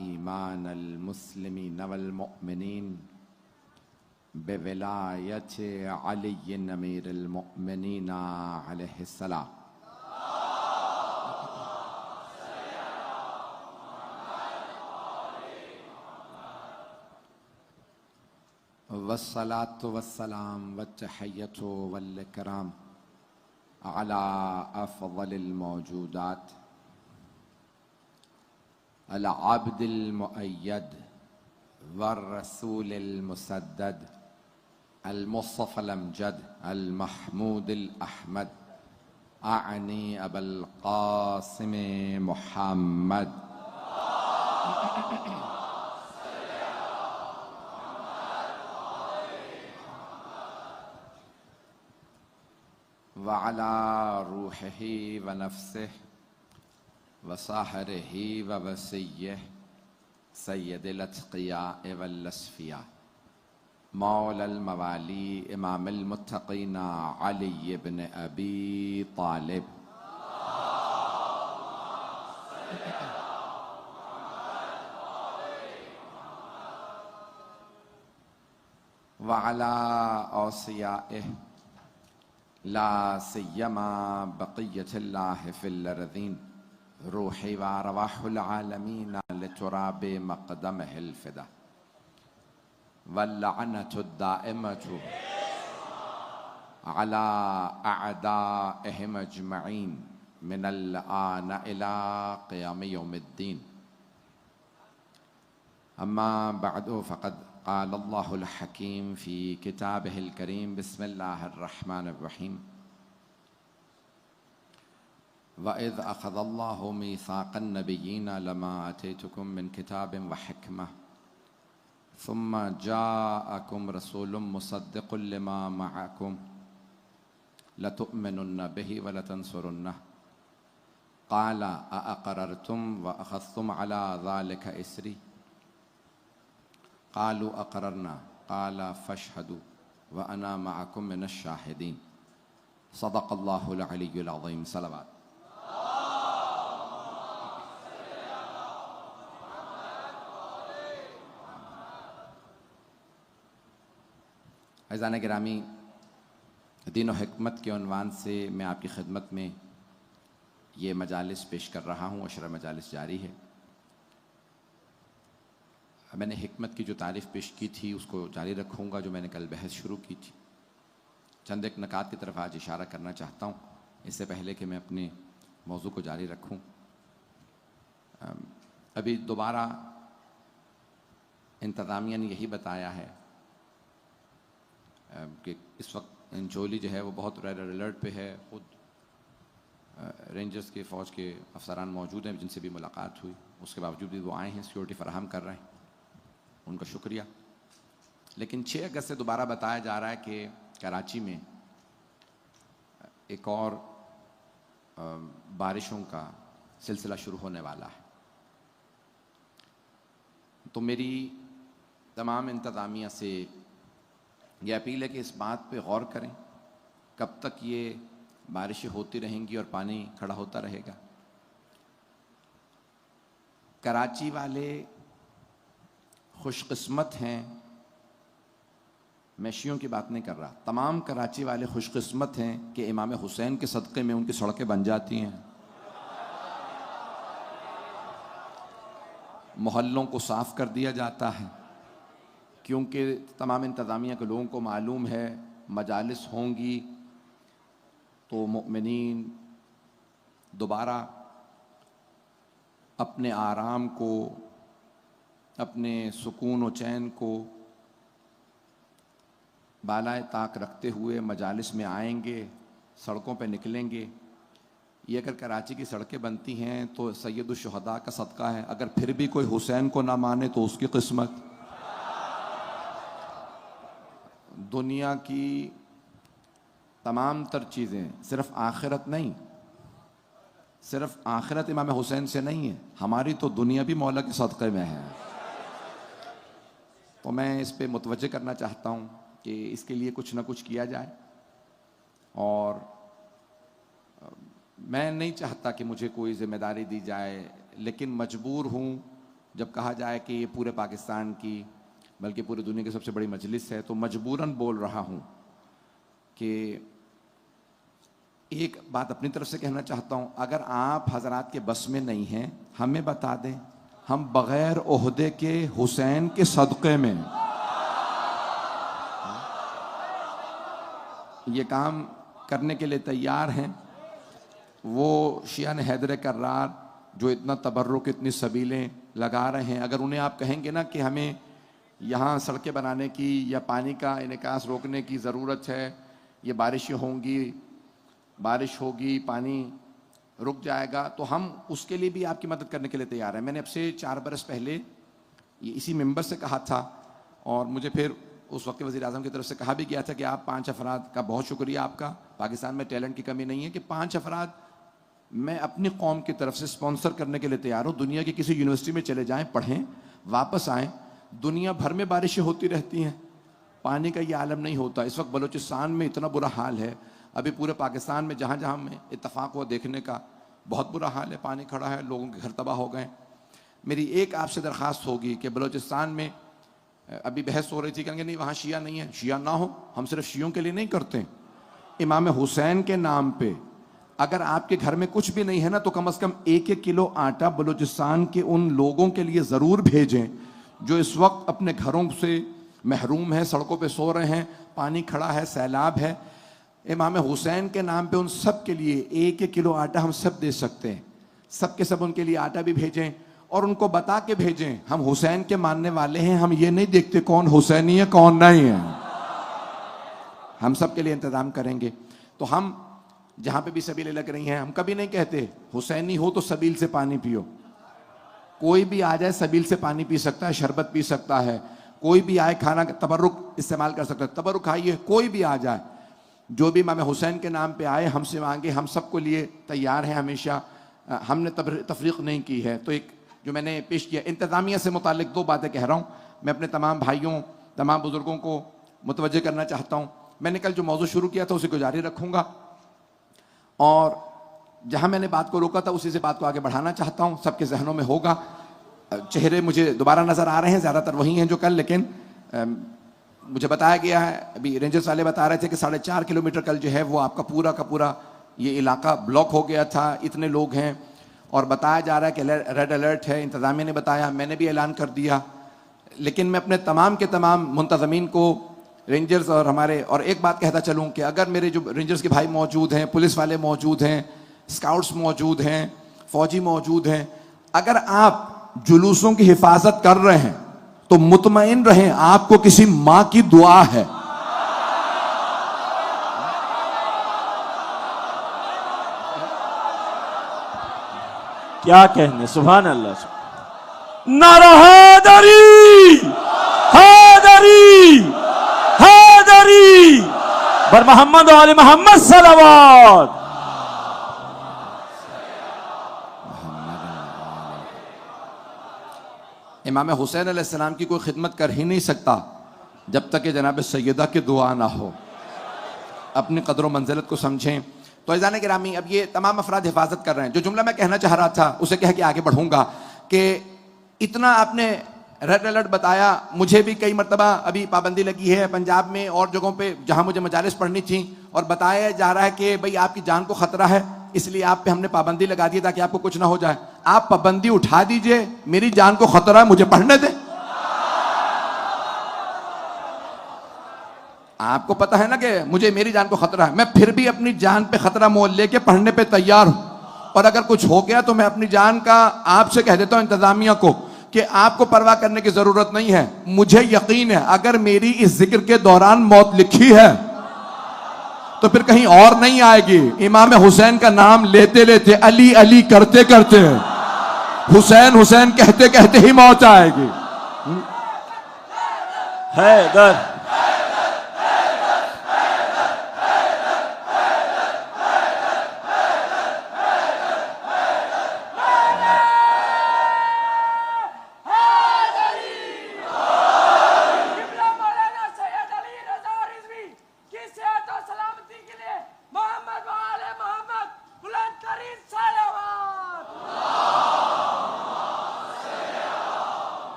ईमान अल-मुस्लिमीन वल-मुअमिनीन बिविलायत अली अमीर अल-मुअमिनीन अलैहिस्सलाम। वस्सलातु वस्सलाम वत्तहिय्यतु वल-इकराम अला अफ़ज़लिल मौजूदात अल-अब्दिल मुअय्यद वर्रसूलिल मुसद्दद अल-मुस्तफ़ल अमजद अल-महमूदिल अहमद अअनी अबुल क़ासिम मुहम्मद। वअला रूहिही व नफ्सिही व साहरिही व वसिय्यिही सय्यदिल अत्क़ियाअ वल अस्फ़िया मौलल मवाली इमामुल मुत्तक़ीन अली इब्न अबी तालिब। वअला औसियाइही ला सिय्यमा बक़िय्यतिल्लाहि फिल अर्ज़ीन रूही व अरवाहुल आलमीन लितुराबि मक़दमिहिल फ़िदा वल्लअनतु दाइमतु अला अअदाइहिम अजमईन मिनल आन इला क़ियाम यौमिद्दीन। अम्मा बअदु फ़क़द क़ाल अल्लाहुल हकीम फ़ी किताबिहिल करीम बिस्मिल्लाहिर रहमानिर रहीम वइज़ अख़ज़ल्लाहु मीसाक़न नबिय्यीन लमा आतैतुकुम मिन किताबिन व हिकमह सुम्मा जाअकुम रसूलुम मुसद्दिक़ुल लिमा मअकुम लतुअमिनुन्न बिही व लतंसुरुन्नह क़ाल अअक़ररतुम व अख़ज़्तुम अला ज़ालिका इसरी क़ालू अक़ररना क़ाल फ़शहदू व अना मअकुम मिनश शाहिदीन। सदक़ल्लाहुल अलिय्युल अज़ीम। सलवात। अज़ान गिरामी, दीन व हिकमत के उन्वान से मैं आपकी खिदमत में ये मजालिस पेश कर रहा हूँ। अशरा मजालिस जारी है। मैंने हिकमत की जो तारीफ़ पेश की थी उसको जारी रखूँगा जो मैंने कल बहस शुरू की थी। चंद एक नकात की तरफ आज इशारा करना चाहता हूँ इससे पहले कि मैं अपने मौजू को जारी रखूँ। अभी दोबारा इंतज़ामिया ने यही बताया है कि इस वक्त इंचोली जो है वो बहुत रेड अलर्ट पे है। खुद रेंजर्स के फ़ौज के अफसरान मौजूद हैं जिनसे भी मुलाकात हुई, उसके बावजूद भी वो आए हैं, सिक्योरिटी फराहम कर रहे हैं, उनका शुक्रिया। लेकिन 6 अगस्त से दोबारा बताया जा रहा है कि कराची में एक और बारिशों का सिलसिला शुरू होने वाला है। तो मेरी तमाम इंतज़ामिया से यह अपील है कि इस बात पे गौर करें कब तक ये बारिशें होती रहेंगी और पानी खड़ा होता रहेगा। कराची वाले खुशकिस्मत हैं, मैं शियों की बात नहीं कर रहा, तमाम कराची वाले खुशकिस्मत हैं कि इमाम हुसैन के सदक़े में उनकी सड़कें बन जाती हैं, मोहल्लों को साफ़ कर दिया जाता है, क्योंकि तमाम इंतज़ामिया के लोगों को मालूम है मजालिस होंगी तो मुअमिनीन दोबारा अपने आराम को, अपने सुकून व चैन को बालाए ताक रखते हुए मजालिस में आएंगे, सड़कों पे निकलेंगे। ये अगर कराची की सड़कें बनती हैं तो सैयदुल शुहदा का सदका है। अगर फिर भी कोई हुसैन को ना माने तो उसकी किस्मत। दुनिया की तमाम तर चीज़ें, सिर्फ आखिरत नहीं, सिर्फ आखिरत इमाम हुसैन से नहीं है, हमारी तो दुनिया भी मौला के सदक़े में है। तो मैं इस पे मुतवज्जे करना चाहता हूँ कि इसके लिए कुछ ना कुछ किया जाए। और मैं नहीं चाहता कि मुझे कोई जिम्मेदारी दी जाए, लेकिन मजबूर हूँ जब कहा जाए कि ये पूरे पाकिस्तान की बल्कि पूरी दुनिया की सबसे बड़ी मजलिस है, तो मजबूरन बोल रहा हूँ कि एक बात अपनी तरफ से कहना चाहता हूँ, अगर आप हजरात के बस में नहीं हैं, हमें बता दें, हम बगैर ओहदे के हुसैन के सदक़े में ये काम करने के लिए तैयार हैं। वो शिया ने हैदर कर्रार जो इतना तबर्रुक, इतनी सबीलें लगा रहे हैं, अगर उन्हें आप कहेंगे ना कि हमें यहाँ सड़कें बनाने की या पानी का इनकास रोकने की ज़रूरत है, ये बारिश होगी, पानी रुक जाएगा, तो हम उसके लिए भी आपकी मदद करने के लिए तैयार हैं। मैंने अब से 4 बरस पहले ये इसी मेंबर से कहा था, और मुझे फिर उस वक्त वज़ीर आज़म की तरफ से कहा भी गया था कि आप 5 अफराद का बहुत शुक्रिया आपका, पाकिस्तान में टैलेंट की कमी नहीं है, कि 5 अफराद मैं अपनी कौम की तरफ से स्पॉन्सर करने के लिए तैयार हूँ। दुनिया की किसी यूनिवर्सिटी में चले जाएं, पढ़ें, वापस आएँ। दुनिया भर में बारिशें होती रहती हैं, पानी का ये आलम नहीं होता। इस वक्त बलूचिस्तान में इतना बुरा हाल है, अभी पूरे पाकिस्तान में जहाँ जहाँ में इत्तफाक हुआ देखने का, बहुत बुरा हाल है, पानी खड़ा है, लोगों के घर तबाह हो गए। मेरी एक आपसे दरख्वास्त होगी कि बलूचिस्तान में अभी बहस हो रही थी, कहेंगे नहीं वहाँ शिया नहीं है, शिया ना हो, हम सिर्फ शियों के लिए नहीं करते। इमाम हुसैन के नाम पे अगर आपके घर में कुछ भी नहीं है ना, तो कम से कम 1-1 किलो आटा बलूचिस्तान के उन लोगों के लिए ज़रूर भेजें जो इस वक्त अपने घरों से महरूम हैं, सड़कों पे सो रहे हैं, पानी खड़ा है, सैलाब है। इमाम हुसैन के नाम पे उन सब के लिए 1-1 किलो आटा हम सब दे सकते हैं। सब के सब उनके लिए आटा भी भेजें और उनको बता के भेजें, हम हुसैन के मानने वाले हैं, हम ये नहीं देखते कौन हुसैनी है कौन नहीं है, हम सब के लिए इंतज़ाम करेंगे। तो हम जहाँ पे भी सबीलें लग रही हैं, हम कभी नहीं कहते हुसैनी हो तो सबील से पानी पियो। कोई भी आ जाए सबील से पानी पी सकता है, शरबत पी सकता है, कोई भी आए खाना तबर्रुक इस्तेमाल कर सकता है, तबर्रुक खाइए, कोई भी आ जाए, जो भी इमाम हुसैन के नाम पे आए हमसे मांगे, हम सबको लिए तैयार हैं हमेशा। हमने तफरीक नहीं की है। तो एक जो मैंने पेश किया, इंतज़ामिया से मुतालिक 2 बातें कह रहा हूँ, मैं अपने तमाम भाइयों, तमाम बुज़ुर्गों को मुतवज्जे करना चाहता हूँ। मैंने कल जो मौजू शुरू किया था उसी को जारी रखूँगा, और जहाँ मैंने बात को रोका था उसी से बात को आगे बढ़ाना चाहता हूँ। सबके जहनों में होगा, चेहरे मुझे दोबारा नज़र आ रहे हैं, ज़्यादातर वही हैं जो कल, लेकिन मुझे बताया गया है, अभी रेंजर्स वाले बता रहे थे कि 4.5 किलोमीटर कल जो है वो आपका पूरा का पूरा ये इलाका ब्लॉक हो गया था, इतने लोग हैं, और बताया जा रहा है कि रेड अलर्ट है। इंतज़ामिया ने बताया, मैंने भी ऐलान कर दिया, लेकिन मैं अपने तमाम के तमाम मुंतज़मीन को, रेंजर्स और हमारे, और एक बात कहता चलूँ कि अगर मेरे जो रेंजर्स के भाई मौजूद हैं, पुलिस वाले मौजूद हैं, स्काउट्स मौजूद हैं, फौजी मौजूद हैं, अगर आप जुलूसों की हिफाजत कर रहे हैं तो मुतमईन रहें, आपको किसी माँ की दुआ है। क्या कहने, सुभान अल्लाह। नारा हैदरी, हैदरी, हैदरी, बर मोहम्मद वाले मोहम्मद सलावत। इमाम हुसैन अलैहिस्सलाम की कोई खिदमत कर ही नहीं सकता जब तक कि जनाब सैयदा की दुआ ना हो। अपनी कदर व मंजिलत को समझें। तो अज़ीज़ान गिरामी, अब ये तमाम अफराद हिफाजत कर रहे हैं। जो जुमला मैं कहना चाह रहा था उसे कह के आगे बढ़ूंगा कि इतना आपने रेड अलर्ट बताया, मुझे भी कई मरतबा अभी पाबंदी लगी है पंजाब में और जगहों पे जहां मुझे मजालिस पढ़नी थी, और बताया जा रहा है कि भाई आपकी जान को खतरा है, इसलिए आप पे हमने पाबंदी लगा दी ताकि आपको कुछ ना हो जाए। आप पाबंदी उठा दीजिए, मेरी जान को खतरा है, मुझे पढ़ने दें। आपको पता है ना कि मुझे, मेरी जान को खतरा है, मैं फिर भी अपनी जान पे खतरा मोल लेके पढ़ने पे तैयार हूं। और अगर कुछ हो गया तो मैं अपनी जान का आपसे कह देता हूं, इंतजामिया को, कि आपको परवाह करने की जरूरत नहीं है। मुझे यकीन है अगर मेरी इस जिक्र के दौरान मौत लिखी है तो फिर कहीं और नहीं आएगी। इमाम हुसैन का नाम लेते लेते, अली अली करते करते, हुसैन हुसैन कहते कहते ही मौत आएगी। हैदर,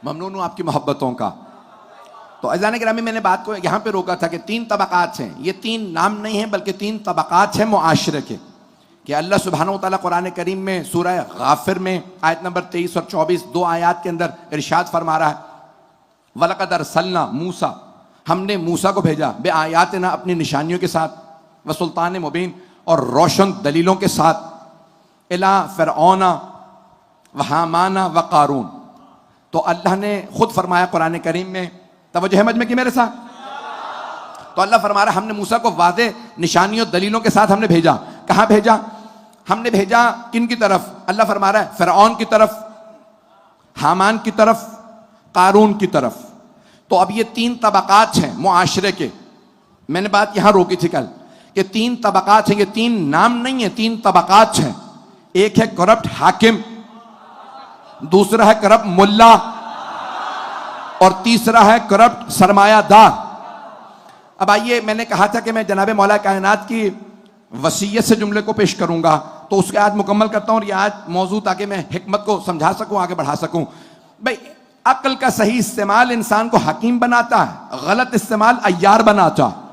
ममनून हूं आपकी मोहब्बतों का। तो अज़ान गिरामी, मैंने बात को यहां पे रोका था कि 3 तबक़ात हैं। ये 3 नाम नहीं है बल्कि 3 तबक़ात हैं मुआशरे के, कि अल्लाह सुब्हानहू व तआला कुरान करीम में सूरह गाफिर में आयत नंबर 23 और 24 दो आयात के अंदर इरशाद फरमा रहा है, वलक़द अरसलना मूसा, हमने मूसा को भेजा, बे आयातना, अपनी निशानियों के साथ, व सुल्तान मुबीन, और रोशन दलीलों के साथ, इला फ़िरऔना व हामाना व क़ारून। तो अल्लाह ने खुद फरमाया कुरान करीम में, तवज्जो है मजमे की मेरे साथ, तो अल्लाह फरमा रहा हमने मूसा को वादे निशानियों दलीलों के साथ हमने भेजा। कहां भेजा? हमने भेजा किन की तरफ? अल्लाह फरमा रहा है फ़िरऔन की तरफ, हामान की तरफ, क़ारून की तरफ। तो अब ये 3 तबक़ात हैं मुआशरे के। मैंने बात यहां रोकी थी कल कि 3 तबक़ात हैं, ये 3 नाम नहीं है, 3 तबक़ात हैं। एक है करप्ट हाकिम, दूसरा है करप्ट मुल्ला, और तीसरा है करप्ट सरमायादार। अब आइए, मैंने कहा था कि मैं जनाब मौला कायनात की वसीयत से जुमले को पेश करूंगा, तो उसके आज मुकम्मल करता हूं, और ये आज मौजूद ताकि मैं हिकमत को समझा सकूं, आगे बढ़ा सकूं। भाई, अक्ल का सही इस्तेमाल इंसान को हकीम बनाता है, गलत इस्तेमाल अय्यार बनाता है।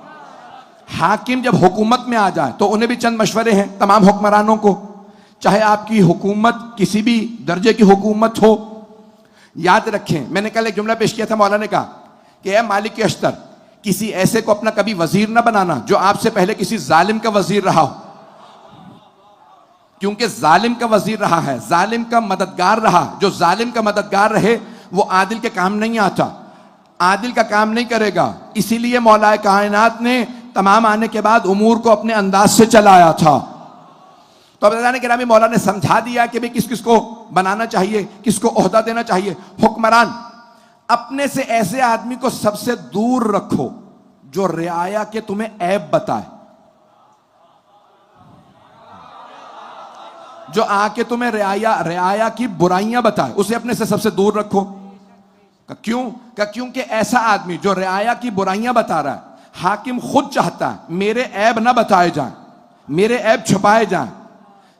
हाकिम जब हुकूमत में आ जाए तो उन्हें भी चंद मशवरे हैं तमाम हुक्मरानों को, चाहे आपकी हुकूमत किसी भी दर्जे की हुकूमत हो। याद रखें, मैंने कल एक जुमला पेश किया था, मौला ने कहा कि ए मालिक अश्तर, किसी ऐसे को अपना कभी वजीर ना बनाना जो आपसे पहले किसी जालिम का वजीर रहा हो, क्योंकि जालिम का वजीर रहा है, जालिम का मददगार रहा। जो जालिम का मददगार रहे वो आदिल के काम नहीं आता, आदिल का काम नहीं करेगा। इसीलिए मौलाए कायनात ने तमाम आने के बाद उमूर को अपने अंदाज से चलाया था। तो अब अज़ान गिरामी, मौला ने समझा दिया कि भाई किस किस को बनाना चाहिए, किसको ओहदा देना चाहिए। हुक्मरान, अपने से ऐसे आदमी को सबसे दूर रखो जो रियाया के तुम्हें ऐब बताए, जो आके तुम्हें रियाया की बुराइयां बताए, उसे अपने से सबसे दूर रखो। क्यों? क्योंकि ऐसा आदमी जो रियाया की बुराइयां बता रहा है, हाकिम खुद चाहता है मेरे ऐब ना बताए जाएं, मेरे ऐब छुपाए जाएं,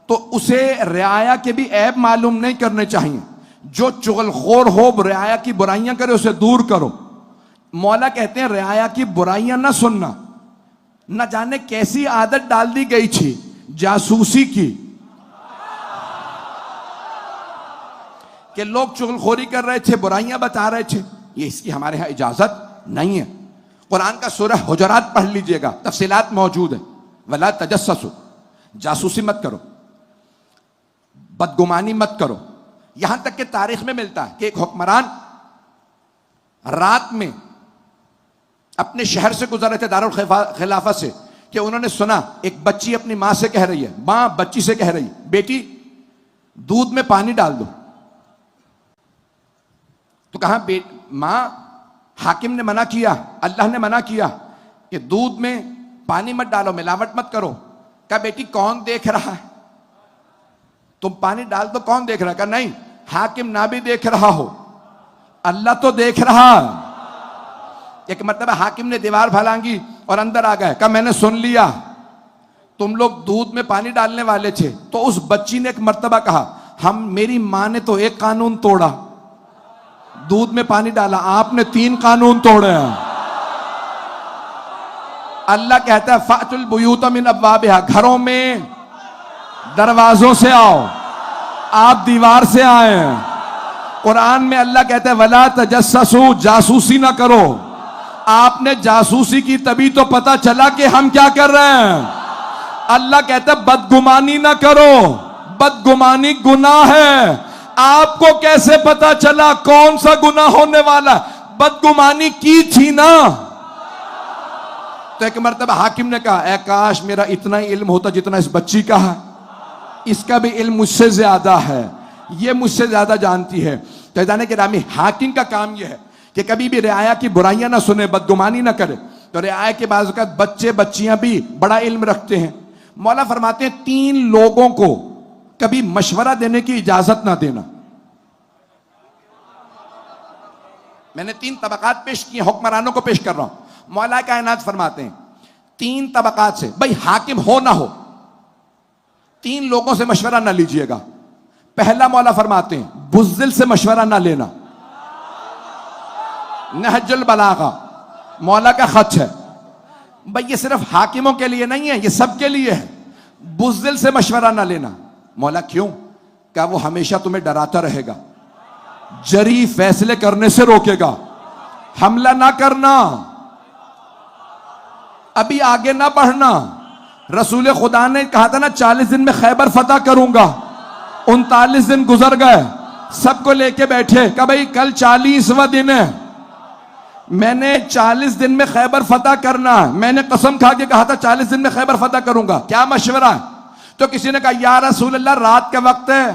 तो उसे रियाया के भी ऐब मालूम नहीं करने चाहिए। जो चुगलखोर हो, रियाया की बुराइयां करे, उसे दूर करो। मौला कहते हैं रियाया की बुराइयां ना सुनना। न जाने कैसी आदत डाल दी गई थी जासूसी की, कि लोग चुगलखोरी कर रहे थे, बुराइयां बता रहे थे। ये इसकी हमारे यहां इजाजत नहीं है। कुरान का सूरह हुजरात पढ़ लीजिएगा, तफसीलात मौजूद है। वला तजस्ससु, जासूसी मत करो, बदगुमानी मत करो। यहां तक कि तारीख में मिलता है कि एक हुक्मरान रात में अपने शहर से गुजर रहे थे, दारुल खिलाफत से, कि उन्होंने सुना एक बच्ची अपनी मां से कह रही है, मां बच्ची से कह रही है, बेटी दूध में पानी डाल दो। तो कहा मां, हाकिम ने मना किया, अल्लाह ने मना किया कि दूध में पानी मत डालो, मिलावट मत करो। कहा बेटी कौन देख रहा है, तुम पानी डाल दो, कौन देख रहा है? कहा नहीं, हाकिम ना भी देख रहा हो, अल्लाह तो देख रहा। एक मतलब हाकिम ने दीवार फलांगी और अंदर आ गए। कहा मैंने सुन लिया, तुम लोग दूध में पानी डालने वाले थे। तो उस बच्ची ने एक मर्तबा कहा, मेरी मां ने तो एक कानून तोड़ा, दूध में पानी डाला, आपने 3 कानून तोड़े हैं। अल्लाह कहता है फातुल बुयूत मिन अब्वाबिहा, घरों में दरवाजों से आओ, आप दीवार से आए। कुरान में अल्लाह कहता है वला तजस्ससु, जासूसी ना करो। आपने जासूसी की तभी तो पता चला कि हम क्या कर रहे हैं। अल्लाह कहता है बदगुमानी ना करो, बदगुमानी गुनाह है। आपको कैसे पता चला कौन सा गुनाह होने वाला? बदगुमानी की थी ना। तो एक मर्तबा हाकिम ने कहा, ऐ काश मेरा इतना ही इल्म होता जितना इस बच्ची का है, इसका भी इल्म मुझसे ज्यादा है, ये मुझसे ज्यादा जानती है। तो जाने के रामी, हाकिम का काम यह है कि कभी भी रियाया की बुराइयां ना सुने, बदगुमानी ना करे। तो रियाया के बाद बच्चे बच्चियां भी बड़ा इल्म रखते हैं। मौला फरमाते हैं 3 लोगों को कभी मशवरा देने की इजाजत ना देना। मैंने 3 तबकात पेश किए, हुक्मरानों को पेश कर रहा हूं। मौला कायनात फरमाते हैं 3 तबकात से, भाई हाकिम हो ना हो, 3 लोगों से मशवरा ना लीजिएगा। पहला मौला फरमाते हैं बुज़दिल से मशवरा ना लेना। नहजुल बलागा मौला का खत है। भाई ये सिर्फ हाकिमों के लिए नहीं है, ये सबके लिए है। बुज़दिल से मशवरा ना लेना। मौला क्यों? क्या वो हमेशा तुम्हें डराता रहेगा, जरी फैसले करने से रोकेगा, हमला ना करना, अभी आगे ना बढ़ना। रसूल खुदा ने कहा था ना 40 दिन में खैबर फतह करूंगा। 39 दिन गुजर गए, सबको लेके बैठे कहा भाई कल 40वां दिन है, मैंने 40 दिन में खैबर फतह करना है। मैंने कसम खा के कहा था 40 दिन में खैबर फतह करूंगा, क्या मशवरा है? तो किसी ने कहा या रसूल अल्लाह रात का वक्त है।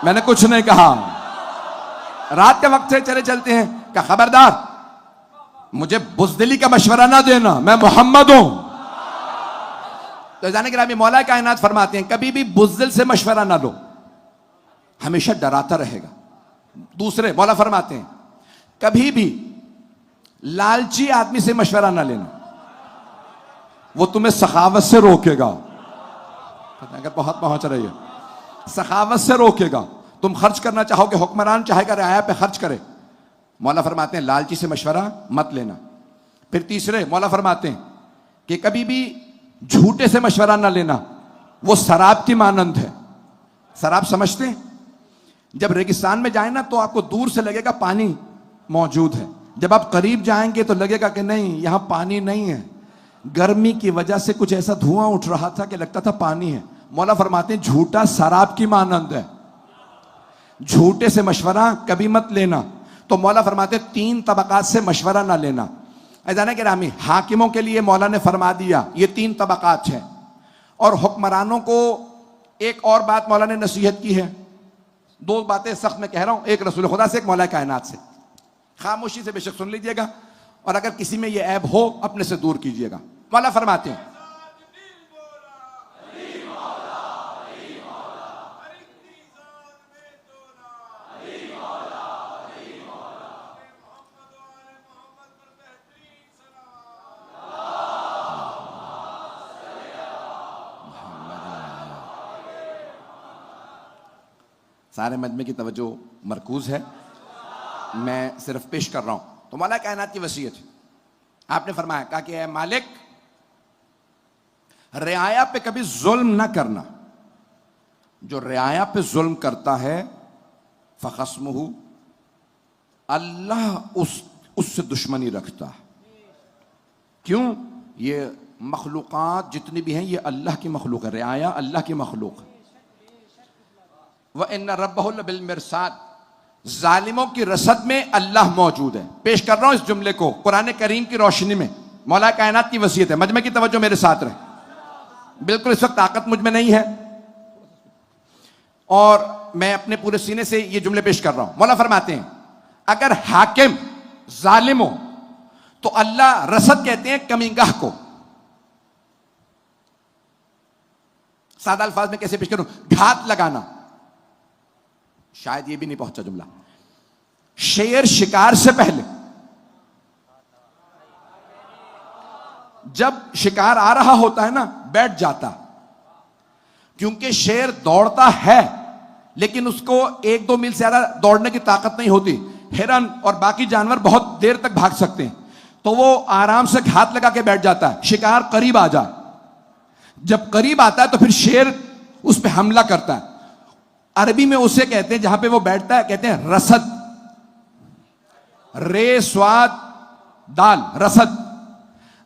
मैंने कुछ नहीं कहा, रात के वक्त से चले चलते हैं। क्या खबरदार मुझे बुज़दिली का मशवरा ना देना, मैं मोहम्मद हूं। तो जाने के लिए मौला कायनात फरमाते हैं कभी भी बुज़दिल से मशवरा ना लो, हमेशा डराता रहेगा। दूसरे मौला फरमाते हैं कभी भी लालची आदमी से मशवरा ना लेना, वो तुम्हें सखावत से रोकेगा। अगर बहुत पहुंच रही है, सखावत से रोकेगा। तुम खर्च करना चाहोगे, हुक्मरान चाहेगा रियाया पे खर्च करे, मौला फरमाते हैं लालची से मशवरा मत लेना। फिर तीसरे मौला फरमाते हैं कि कभी भी झूठे से मशवरा ना लेना, वो शराब की मानंद है। शराब समझते हैं? जब रेगिस्तान में जाए ना तो आपको दूर से लगेगा पानी मौजूद है, जब आप करीब जाएंगे तो लगेगा कि नहीं यहां पानी नहीं है, गर्मी की वजह से कुछ ऐसा धुआं उठ रहा था कि लगता था पानी है। मौला फरमाते हैं झूठा शराब की मानंद है, झूठे से मशवरा कभी मत लेना। तो मौला फरमाते हैं 3 तबकात से मशवरा ना लेना। ऐसा कि रामी हाकिमों के लिए मौला ने फरमा दिया ये 3 तबकात है। और हुक्मरानों को एक और बात मौला ने नसीहत की है। 2 बातें सख्त में कह रहा हूं, एक रसूल खुदा से, एक मौला कायनात से। खामोशी से बेशक सुन लीजिएगा, और अगर किसी में यह ऐब हो अपने से दूर कीजिएगा। मौला फरमाते हैं सारे मजमे की तवज्जो मरकूज है, मैं सिर्फ पेश कर रहा हूं। तो मौला कायनात की वसीयत है, आपने फरमाया, कहा कि ऐ मालिक रियाया पे कभी जुल्म ना करना, जो रियाया पे जुल्म करता है फखस्मुहु, अल्लाह उससे दुश्मनी रखता है। क्यों? ये मखलूकात जितनी भी हैं ये अल्लाह की मखलूक है, रियाया अल्लाह की मखलूक है। व इन्ना रब्बहुल बिल मिरसाद, जालिमों की रसद में अल्लाह मौजूद है। पेश कर रहा हूं इस जुमले को कुरान करीम की रोशनी में, मौला कायनात की वसीयत है। मजमे की तवज्जो मेरे साथ रहे, बिल्कुल इस वक्त ताकत मुझ में नहीं है और मैं अपने पूरे सीने से ये जुमले पेश कर रहा हूं। मौला फरमाते हैं अगर हाकिम जालिम हो तो अल्लाह रसद कहते हैं कमीगाह को। सादा अल्फाज में कैसे पेश करूं? घात लगाना, शायद ये भी नहीं पहुंचा जुमला। शेर शिकार से पहले जब शिकार आ रहा होता है ना बैठ जाता, क्योंकि शेर दौड़ता है लेकिन उसको 1-2 मील से ज्यादा दौड़ने की ताकत नहीं होती। हिरन और बाकी जानवर बहुत देर तक भाग सकते हैं, तो वो आराम से घात लगा के बैठ जाता है, शिकार करीब आ जाए। जब करीब आता है तो फिर शेर उस पर हमला करता है। अरबी में उसे कहते हैं, जहां पे वो बैठता है कहते हैं रसद, रे स्वाद दाल, रसद।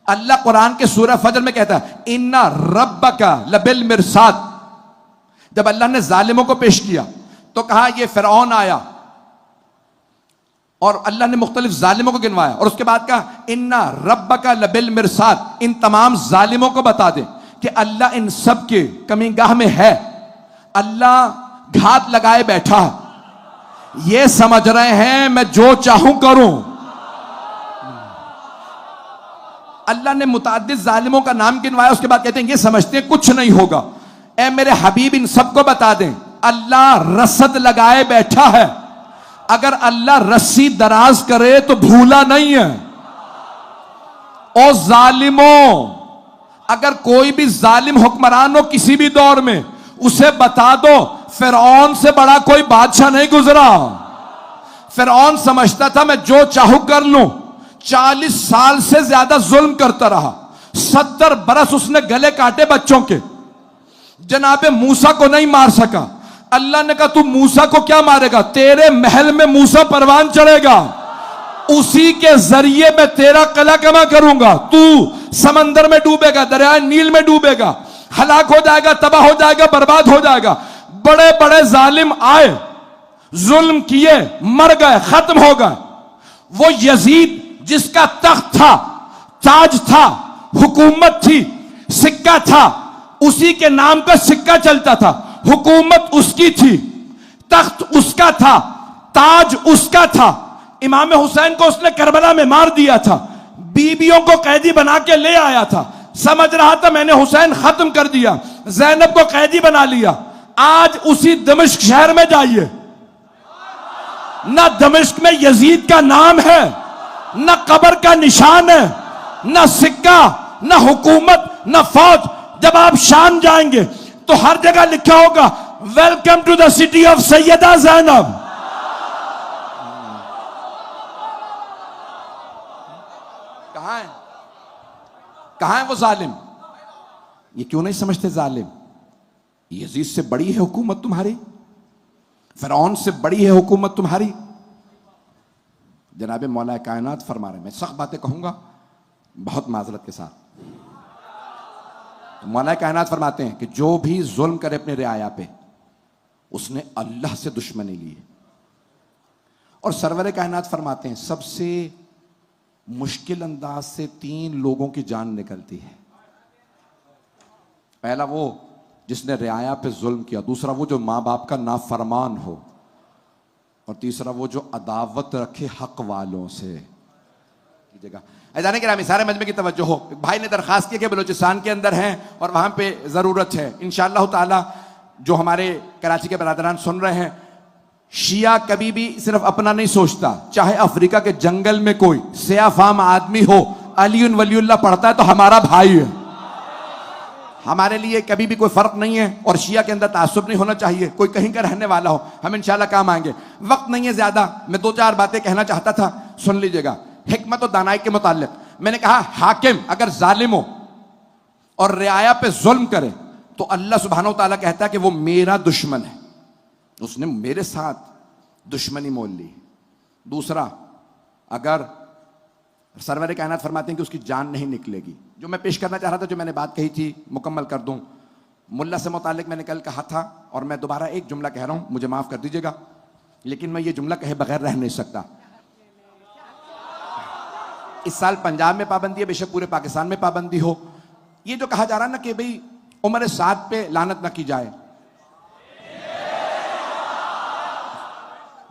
अल्लाह कुरान के सूरह फजर में कहता है इन्ना रब्बका लबिल मिरसाद। जब अल्लाह ने जालिमों को पेश किया तो कहा यह फिरौन आया, और अल्लाह ने मुख्तलिफ जालिमों को गिनवाया, और उसके बाद कहा इन्ना रब्बका लबिल मिरसाद। इन तमाम जालिमों को बता दे कि अल्लाह इन सब के कमीगाह में है, अल्लाह घात लगाए बैठा। ये समझ रहे हैं मैं जो चाहूं करूं। अल्लाह ने मुताद्दिद जालिमों का नाम गिनवाया, उसके बाद कहते हैं ये समझते हैं कुछ नहीं होगा। ऐ मेरे हबीब इन सबको बता दें अल्लाह रसद लगाए बैठा है। अगर अल्लाह रस्सी दराज करे तो भूला नहीं है। ओ जालिमों, अगर कोई भी जालिम हुक्मरान हो किसी भी दौर में, उसे बता दो फिरौन से बड़ा कोई बादशाह नहीं गुजरा। फिरौन समझता था मैं जो चाहूं कर लूं। 40 साल से ज्यादा जुल्म करता रहा। 70 बरस उसने गले काटे बच्चों के। जनाबे मूसा को नहीं मार सका। अल्लाह ने कहा तू मूसा को क्या मारेगा, तेरे महल में मूसा परवान चढ़ेगा, उसी के जरिए मैं तेरा कला कमा करूंगा। तू समंदर में डूबेगा, दरियाए नील में डूबेगा, हलाक हो जाएगा, तबाह हो जाएगा, बर्बाद हो जाएगा। बड़े बड़े जालिम आए, जुल्म किए, मर गए, खत्म हो गए। वो यजीद जिसका तख्त था, ताज था, हुकूमत थी, सिक्का था, उसी के नाम का सिक्का चलता था। हुकूमत उसकी थी, तख्त उसका था, ताज उसका था। इमाम हुसैन को उसने करबला में मार दिया था, बीबियों को कैदी बना के ले आया था। समझ रहा था मैंने हुसैन खत्म कर दिया, ज़ैनब को कैदी बना लिया। आज उसी दमिश्क शहर में जाइए, ना दमिश्क में यजीद का नाम है, ना कब्र का निशान है, ना सिक्का, ना हुकूमत, ना फौज। जब आप शाम जाएंगे तो हर जगह लिखा होगा welcome to the city of Sayyida Zainab. कहां है, कहां है वो जालिम? ये क्यों नहीं समझते जालिम? यजीद से बड़ी है हुकूमत तुम्हारी, फिरौन से बड़ी है हुकूमत तुम्हारी। जनाबे मौला कायनात फरमा रहे, मैं सख्त बातें कहूंगा बहुत माजरत के साथ। तो मौला कायनात फरमाते हैं कि जो भी जुल्म करे अपने रियाया पे, उसने अल्लाह से दुश्मनी ली है। और सरवर कायनात फरमाते हैं सबसे मुश्किल अंदाज से 3 लोगों की जान निकलती है। पहला वो जिसने रियाया पे जुल्म किया, दूसरा वो जो माँ बाप का नाफरमान हो, और तीसरा वो जो अदावत रखे हक वालों से। जगह ऐसा नहीं कि सारे मजमे की तवज्जो हो। भाई ने दरखास्त की कि बलूचिस्तान के अंदर हैं और वहां पे जरूरत है। इंशाअल्लाह ताला जो हमारे कराची के बरादरान सुन रहे हैं, शिया कभी भी सिर्फ अपना नहीं सोचता। चाहे अफ्रीका के जंगल में कोई सियाफाम आदमी हो, अली वलीउल्लाह पढ़ता है तो हमारा भाई है। हमारे लिए कभी भी कोई फर्क नहीं है, और शिया के अंदर तासुब नहीं होना चाहिए। कोई कहीं का रहने वाला हो, हम इंशाल्लाह काम आएंगे। वक्त नहीं है ज्यादा, मैं 2-4 बातें कहना चाहता था, सुन लीजिएगा। हिकमत और दानाई के मुताल्लिक मैंने कहा, हाकिम अगर जालिम हो और रियाया पे जुल्म करे तो अल्लाह सुब्हानहू तआला कहता है कि वो मेरा दुश्मन है, उसने मेरे साथ दुश्मनी मोल ली। दूसरा, अगर सरवर कायनात फरमाते हैं कि उसकी जान नहीं निकलेगी। जो मैं पेश करना चाह रहा था, जो मैंने बात कही थी, मुकम्मल कर दूं। मुल्ला से मुतालिक मैंने कल कहा था, और मैं दोबारा एक जुमला कह रहा हूं, मुझे माफ कर दीजिएगा, लेकिन मैं ये जुमला कहे बगैर रह नहीं सकता। इस साल पंजाब में पाबंदी है, बेशक पूरे पाकिस्तान में पाबंदी हो। ये जो कहा जा रहा है ना कि भाई उम्र साद पे लानत ना की जाए,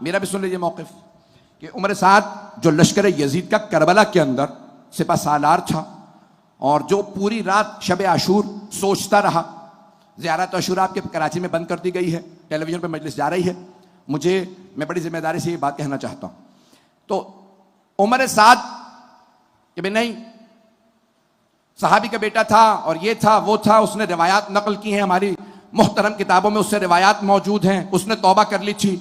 मेरा भी सुन लीजिए मौक़िफ़ कि उम्र साद जो लश्कर यजीद का करबला के अंदर सिपा सालार था, और जो पूरी रात शब आशूर सोचता रहा। ज़ियारत आशूरा आपके कराची में बंद कर दी गई है, टेलीविजन पे मजलिस जा रही है। मैं बड़ी जिम्मेदारी से ये बात कहना चाहता हूँ। तो उमर साद कि भाई नहीं, सहाबी का बेटा था और ये था वो था, उसने रिवायात नकल की हैं, हमारी मुहतरम किताबों में उससे रिवायात मौजूद हैं, उसने तौबा कर ली थी।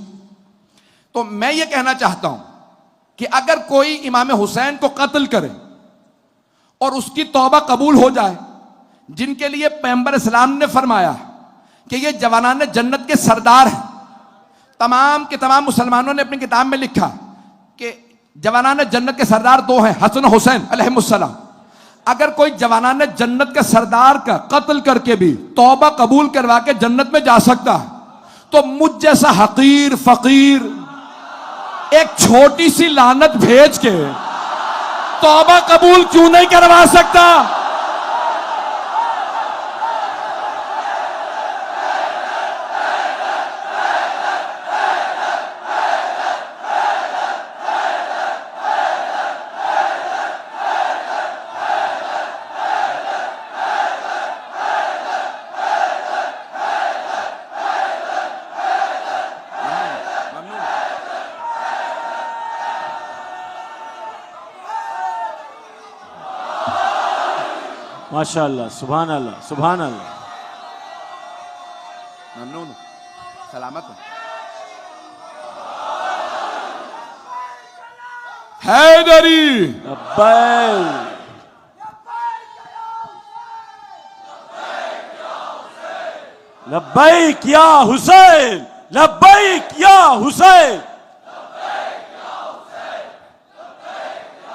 तो मैं ये कहना चाहता हूं कि अगर कोई इमाम हुसैन को कत्ल करे और उसकी तौबा कबूल हो जाए, जिनके लिए पैगंबर इस्लाम ने फरमाया कि ये जवानान जन्नत के सरदार हैं। तमाम के तमाम मुसलमानों ने अपनी किताब में लिखा कि जवानान जन्नत के सरदार 2 हैं, हसन हुसैन अलैहिमुस्सलाम। अगर कोई जवानान जन्नत के सरदार का कत्ल करके भी तौबा कबूल करवा के जन्नत में जा सकता है, तो मुझ जैसा हकीर फकीर एक छोटी सी लानत भेज के तौबा कबूल क्यों नहीं करवा सकता? माशाअल्लाह, सुभान अल्लाह, सुभान अल्लाह। ममनून। सलामत हो। हैदरी लब्बैक लब्बैक या हुसैन, लब्बैक या हुसैन।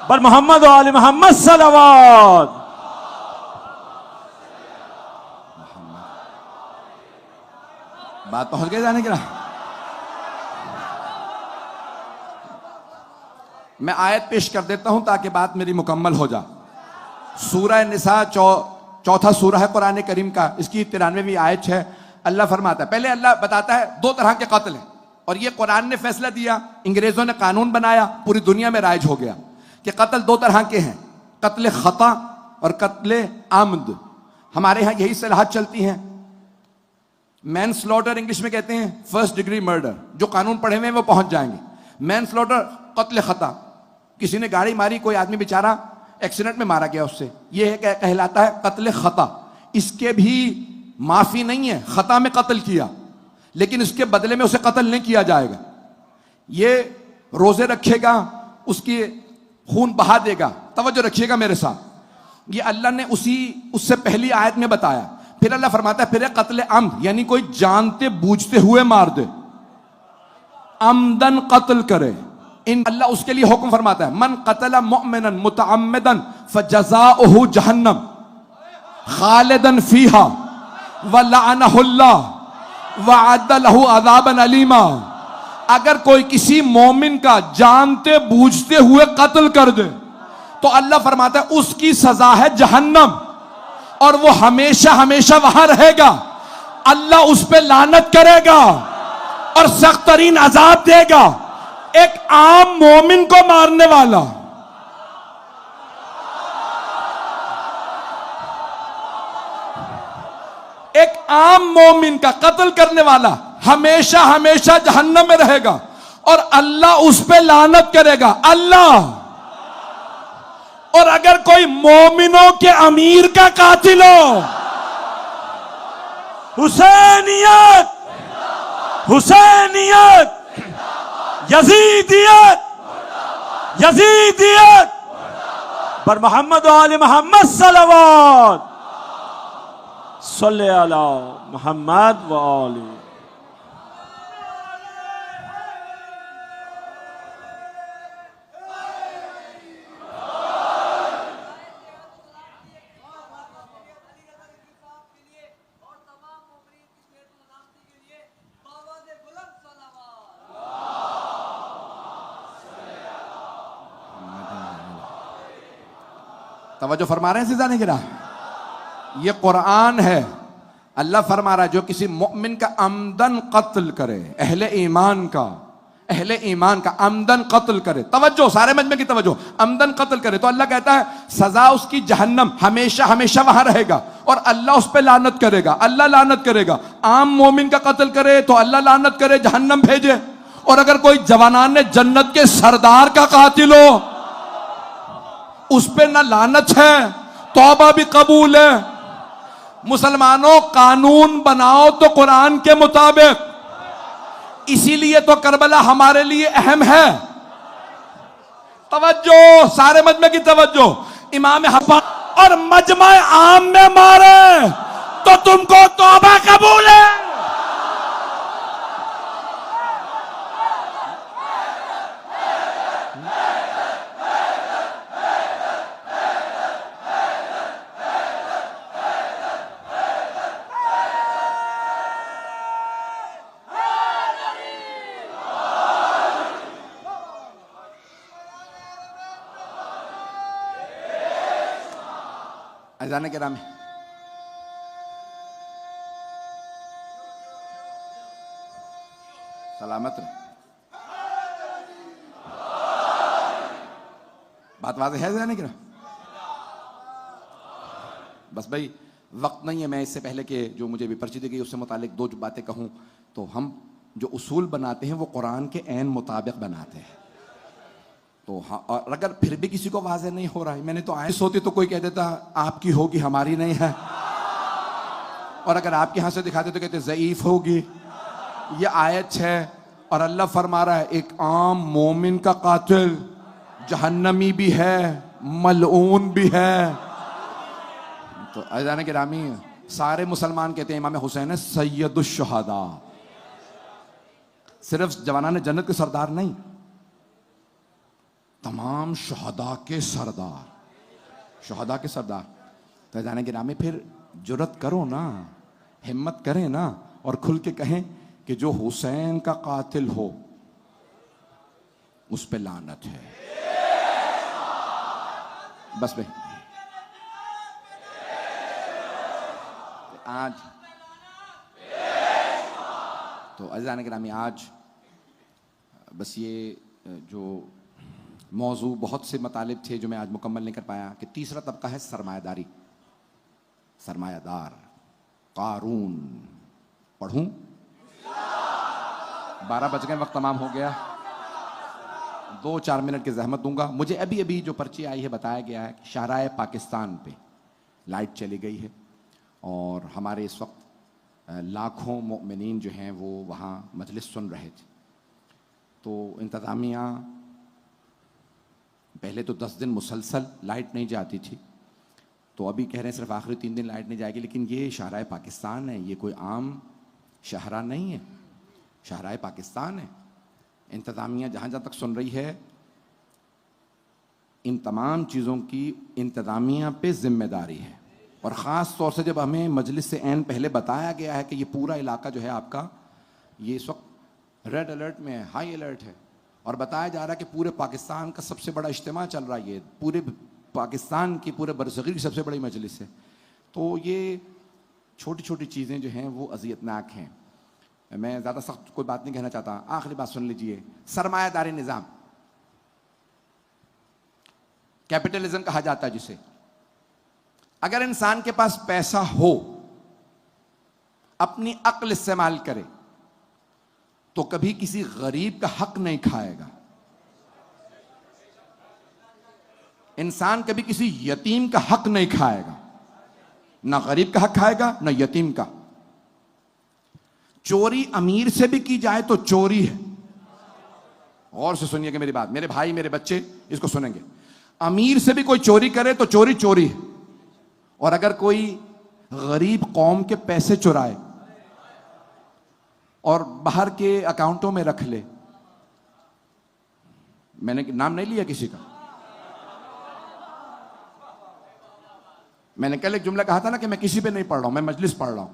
बर मोहम्मद व आले मोहम्मद सलवात। बात पहुंच गई जाने की ना। मैं आयत पेश कर देता हूं ताकि बात मेरी मुकम्मल हो जाए। सूरह निसा चौथा सूरह है कुरान करीम का, इसकी 93वीं आयत है। अल्लाह फरमाता है, पहले अल्लाह बताता है दो तरह के कत्ल हैं, और ये कुरान ने फैसला दिया, अंग्रेजों ने कानून बनाया, पूरी दुनिया में राइज हो गया कि कत्ल दो तरह के हैं, कत्ल खता और कत्ल आमद। हमारे यहां यही सलाहत चलती हैं। मैन स्लॉटर इंग्लिश में कहते हैं फर्स्ट डिग्री मर्डर, जो कानून पढ़े हुए हैं वो पहुंच जाएंगे। मैन स्लॉटर कत्ल खता, किसी ने गाड़ी मारी, कोई आदमी बेचारा एक्सीडेंट में मारा गया, उससे ये कहलाता है कत्ल खता। इसके भी माफी नहीं है, खता में कत्ल किया लेकिन इसके बदले में उसे कत्ल नहीं किया जाएगा। ये रोजे रखेगा, उसकी खून बहा देगा। तवज्जो रखिएगा मेरे साथ, ये अल्लाह ने उससे पहली आयत में बताया। फिर अल्लाह फरमाता है फिर कत्ल अम्द, यानी कोई जानते बूझते हुए मार दे, अमदन कत्ल करे। इन अल्लाह उसके लिए हुक्म फरमाता है, मन कतला मुअमिनन मुतअम्मिदन फजज़ाउहु जहन्नम खालिदन फीहा व लअनहुल्लाह व अद्द लहु अज़ाबन अलीमा। अगर कोई किसी मोमिन का जानते बूझते हुए कत्ल कर दे तो अल्लाह फरमाता है उसकी सजा है जहन्नम, और वो हमेशा हमेशा वहां रहेगा। अल्लाह उस पे लानत करेगा और सख्त तरीन अजाब देगा। एक आम मोमिन को मारने वाला, एक आम मोमिन का कत्ल करने वाला हमेशा हमेशा जहन्नम में रहेगा और अल्लाह उस पे लानत करेगा। अल्लाह, और अगर कोई मोमिनों के अमीर का कातिल हो, हुसैनियत, हुसैनियत, यजीदियत, यजीदियत, बर मोहम्मद व आले मोहम्मद सलवात। सल्ले अला मोहम्मद व आले। तवज्जो फरमा रहे हैं सीधा नहीं गिरा। ये कुरान है, अल्लाह फरमा रहा है जो किसी मुमिन का अमदन कत्ल करे, अहले ईमान का अमदन कत्ल करे। तवज्जो सारे मजमे की तवज्जो, अमदन कत्ल करे तो अल्लाह कहता है सजा उसकी जहन्नम, हमेशा हमेशा वहां रहेगा और अल्लाह उस पर लानत करेगा। अल्लाह लानत करेगा। आम मोमिन का कत्ल करे तो अल्लाह लानत करे, जहन्नम भेजे। और अगर कोई जवानान ने जन्नत के सरदार का कातिल हो, उस पे ना लानत है, तौबा भी कबूल है। मुसलमानों, कानून बनाओ तो कुरान के मुताबिक। इसीलिए तो करबला हमारे लिए अहम है। तवज्जो सारे मजमे की तवज्जो। इमाम हसन और मजमा आम में मारे तो तुमको तौबा कबूल है। अजान के नाम सलामत रहे। बात वाज़ेह है जाने की ना। बस भाई वक्त नहीं है, मैं इससे पहले कि जो मुझे भी पर्ची दी गई उससे मुतालिक दो बातें कहूं। तो हम जो उसूल बनाते हैं वो कुरान के ऐन मुताबिक बनाते हैं। तो हाँ, और अगर फिर भी किसी को वाज़ेह नहीं हो रहा है, मैंने तो आयत होती तो कोई कह देता आपकी होगी हमारी नहीं है, और अगर आपके यहां से दिखाते तो कहते ज़ईफ होगी। ये आयत है और अल्लाह फरमा रहा है एक आम मोमिन का कातिल जहन्नमी भी है, मलऊन भी है। तो अज़ान गिरामी, सारे मुसलमान कहते हैं इमाम हुसैन है सैयदुश शुहदा, सिर्फ जवानाने जन्नत के सरदार नहीं, तमाम शुहदा के सरदार, शुहदा के सरदार। तो अज़ान गिरामी, फिर जुर्रत करो ना, हिम्मत करें ना और खुल के कहें कि जो हुसैन का कातिल हो उस पे लानत है। बस भाई, आज तो अज़ीज़ान गिरामी, आज बस ये जो मौजू, बहुत से मतालिब थे जो मैं आज मुकम्मल नहीं कर पाया कि तीसरा तबका है सरमायादारी, सरमायादार, कारून। पढ़ूं? 12 बज गए, वक्त तमाम हो गया। 2-4 मिनट की जहमत दूंगा। मुझे अभी अभी जो पर्ची आई है बताया गया है कि शाहराए पाकिस्तान पे लाइट चली गई है और हमारे इस वक्त लाखों मोमिनीन जो हैं वो वहाँ मजलिस सुन रहे थे। तो इंतज़ामिया, पहले तो 10 दिन मुसलसल लाइट नहीं जाती थी, तो अभी कह रहे हैं सिर्फ आखिरी 3 दिन लाइट नहीं जाएगी। लेकिन ये शाहराए पाकिस्तान है, ये कोई आम शाहरा नहीं है, शाहराए पाकिस्तान है। इंतज़ामिया जहाँ जहाँ तक सुन रही है, इन तमाम चीज़ों की इंतज़ामिया पे ज़िम्मेदारी है। और ख़ास तौर से जब हमें मजलिस से ऐन पहले बताया गया है कि ये पूरा इलाका जो है आपका, ये इस वक्त रेड अलर्ट में है, हाई अलर्ट है, और बताया जा रहा है कि पूरे पाकिस्तान का सबसे बड़ा इज्तिमा चल रहा है, ये पूरे पाकिस्तान की, पूरे बरसगीर की सबसे बड़ी मजलिस है। तो ये छोटी छोटी चीज़ें जो हैं वो अज़ियतनाक हैं। मैं ज़्यादा सख्त कोई बात नहीं कहना चाहता। आखिरी बात सुन लीजिए। सरमायादारी निज़ाम, कैपिटलिज्म कहा जाता है जिसे, अगर इंसान के पास पैसा हो, अपनी अक्ल इस्तेमाल करे, तो कभी किसी गरीब का हक नहीं खाएगा। इंसान कभी किसी यतीम का हक नहीं खाएगा, ना गरीब का हक खाएगा ना यतीम का। चोरी अमीर से भी की जाए तो चोरी है। गौर से सुनिएगा मेरी बात, मेरे भाई, मेरे बच्चे इसको सुनेंगे। अमीर से भी कोई चोरी करे तो चोरी चोरी है। और अगर कोई गरीब कौम के पैसे चुराए और बाहर के अकाउंटों में रख ले, मैंने नाम नहीं लिया किसी का, मैंने कल एक जुमला कहा था ना कि मैं किसी पे नहीं पढ़ रहा हूं, मैं मजलिस पढ़ रहा हूं।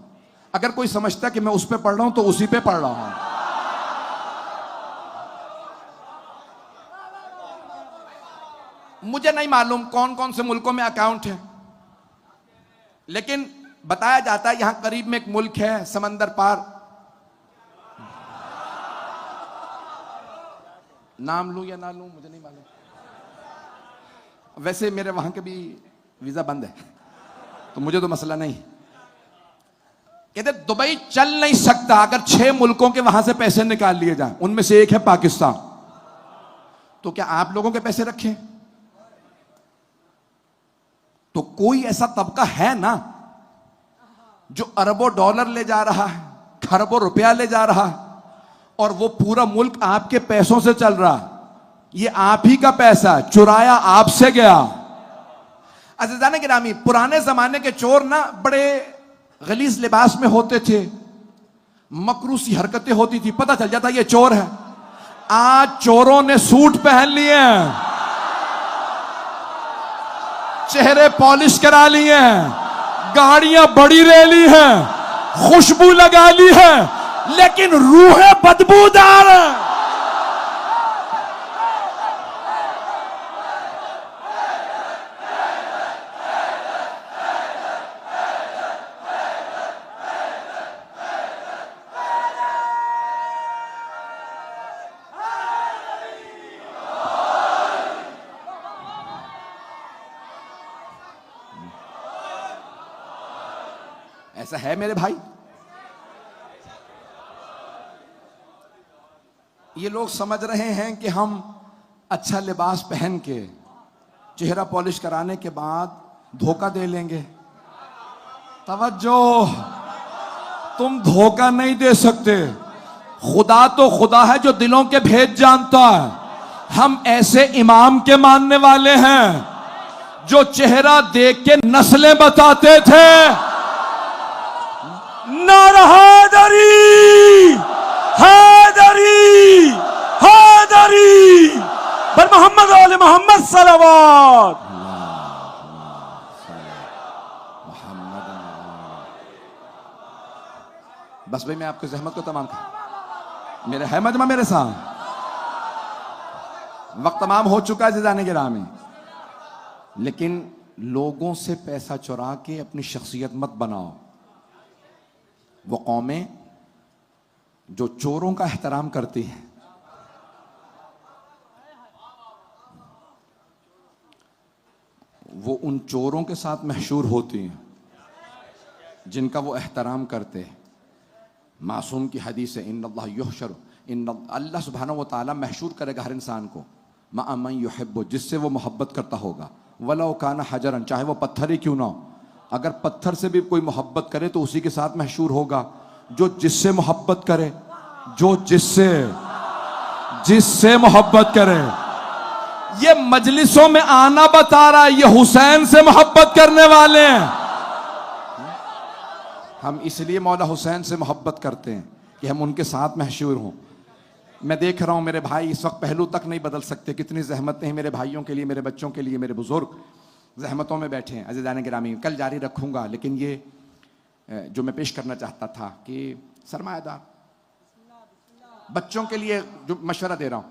अगर कोई समझता कि मैं उस पे पढ़ रहा हूं तो उसी पे पढ़ रहा हूं। मुझे नहीं मालूम कौन कौन से मुल्कों में अकाउंट है, लेकिन बताया जाता है यहां करीब में एक मुल्क है समंदर पार, नाम लूं या ना लूं मुझे नहीं मालूम, वैसे मेरे वहां के भी वीजा बंद है तो मुझे तो मसला नहीं। कहते दुबई चल नहीं सकता अगर 6 मुल्कों के वहां से पैसे निकाल लिए जाएं, उनमें से एक है पाकिस्तान। तो क्या आप लोगों के पैसे रखें? तो कोई ऐसा तबका है ना जो अरबों डॉलर ले जा रहा है, खरबों रुपया ले जा रहा है, और वो पूरा मुल्क आपके पैसों से चल रहा है। ये आप ही का पैसा, चुराया आपसे गया। अज़ीज़ान गिरामी, पुराने जमाने के चोर ना बड़े गलीज लिबास में होते थे, मकरूसी हरकतें होती थी, पता चल जाता ये चोर है। आज चोरों ने सूट पहन लिए हैं, चेहरे पॉलिश करा लिए हैं, गाड़ियां बड़ी ले ली हैं, खुशबू लगा ली है, लेकिन रूहें बदबूदार हैं। ऐसा है मेरे भाई। ये लोग समझ रहे हैं कि हम अच्छा लिबास पहन के, चेहरा पॉलिश कराने के बाद धोखा दे लेंगे। तवज्जो, तुम धोखा नहीं दे सकते, खुदा तो खुदा है जो दिलों के भेद जानता है। हम ऐसे इमाम के मानने वाले हैं जो चेहरा देख के नस्लें बताते थे। नारा हैदरी, हैदरी, हैदरी, पर मोहम्मद वाले मोहम्मद सलावत। बस भाई मैं आपकी जहमत को तमाम कर, मेरे है मजमा मेरे साथ, वक्त तमाम हो चुका है जाने के राह में। लेकिन लोगों से पैसा चुरा के अपनी शख्सियत मत बनाओ। वो कौमें जो चोरों का एहतराम करती हैं, वो उन चोरों के साथ मशहूर होती हैं जिनका वो एहतराम करते हैं। मासूम की हदीस है, इन्नल्लाह युहशर, अल्लाह सुब्हानहु व तआला महशूर करेगा हर इंसान को मा मन युहिब्बु, जिससे वो मोहब्बत करता होगा, वलौ काना हजरन, चाहे वो पत्थर ही क्यों ना हो। अगर पत्थर से भी कोई मोहब्बत करे तो उसी के साथ महशूर होगा। जो जिससे मोहब्बत करे, जो जिससे मोहब्बत करे। ये मजलिसों में आना बता रहा है ये हुसैन से मोहब्बत करने वाले हैं। हम इसलिए मौला हुसैन से मोहब्बत करते हैं कि हम उनके साथ महशूर हों। मैं देख रहा हूं मेरे भाई इस वक्त पहलू तक नहीं बदल सकते, कितनी जहमतें हैं मेरे भाइयों के लिए, मेरे बच्चों के लिए, मेरे बुजुर्ग जहमतों में बैठे हैं। अज़ीज़ान गिरामी, कल जारी रखूंगा, लेकिन ये जो मैं पेश करना चाहता था कि सरमायादार बच्चों के लिए जो मशवरा दे रहा हूं,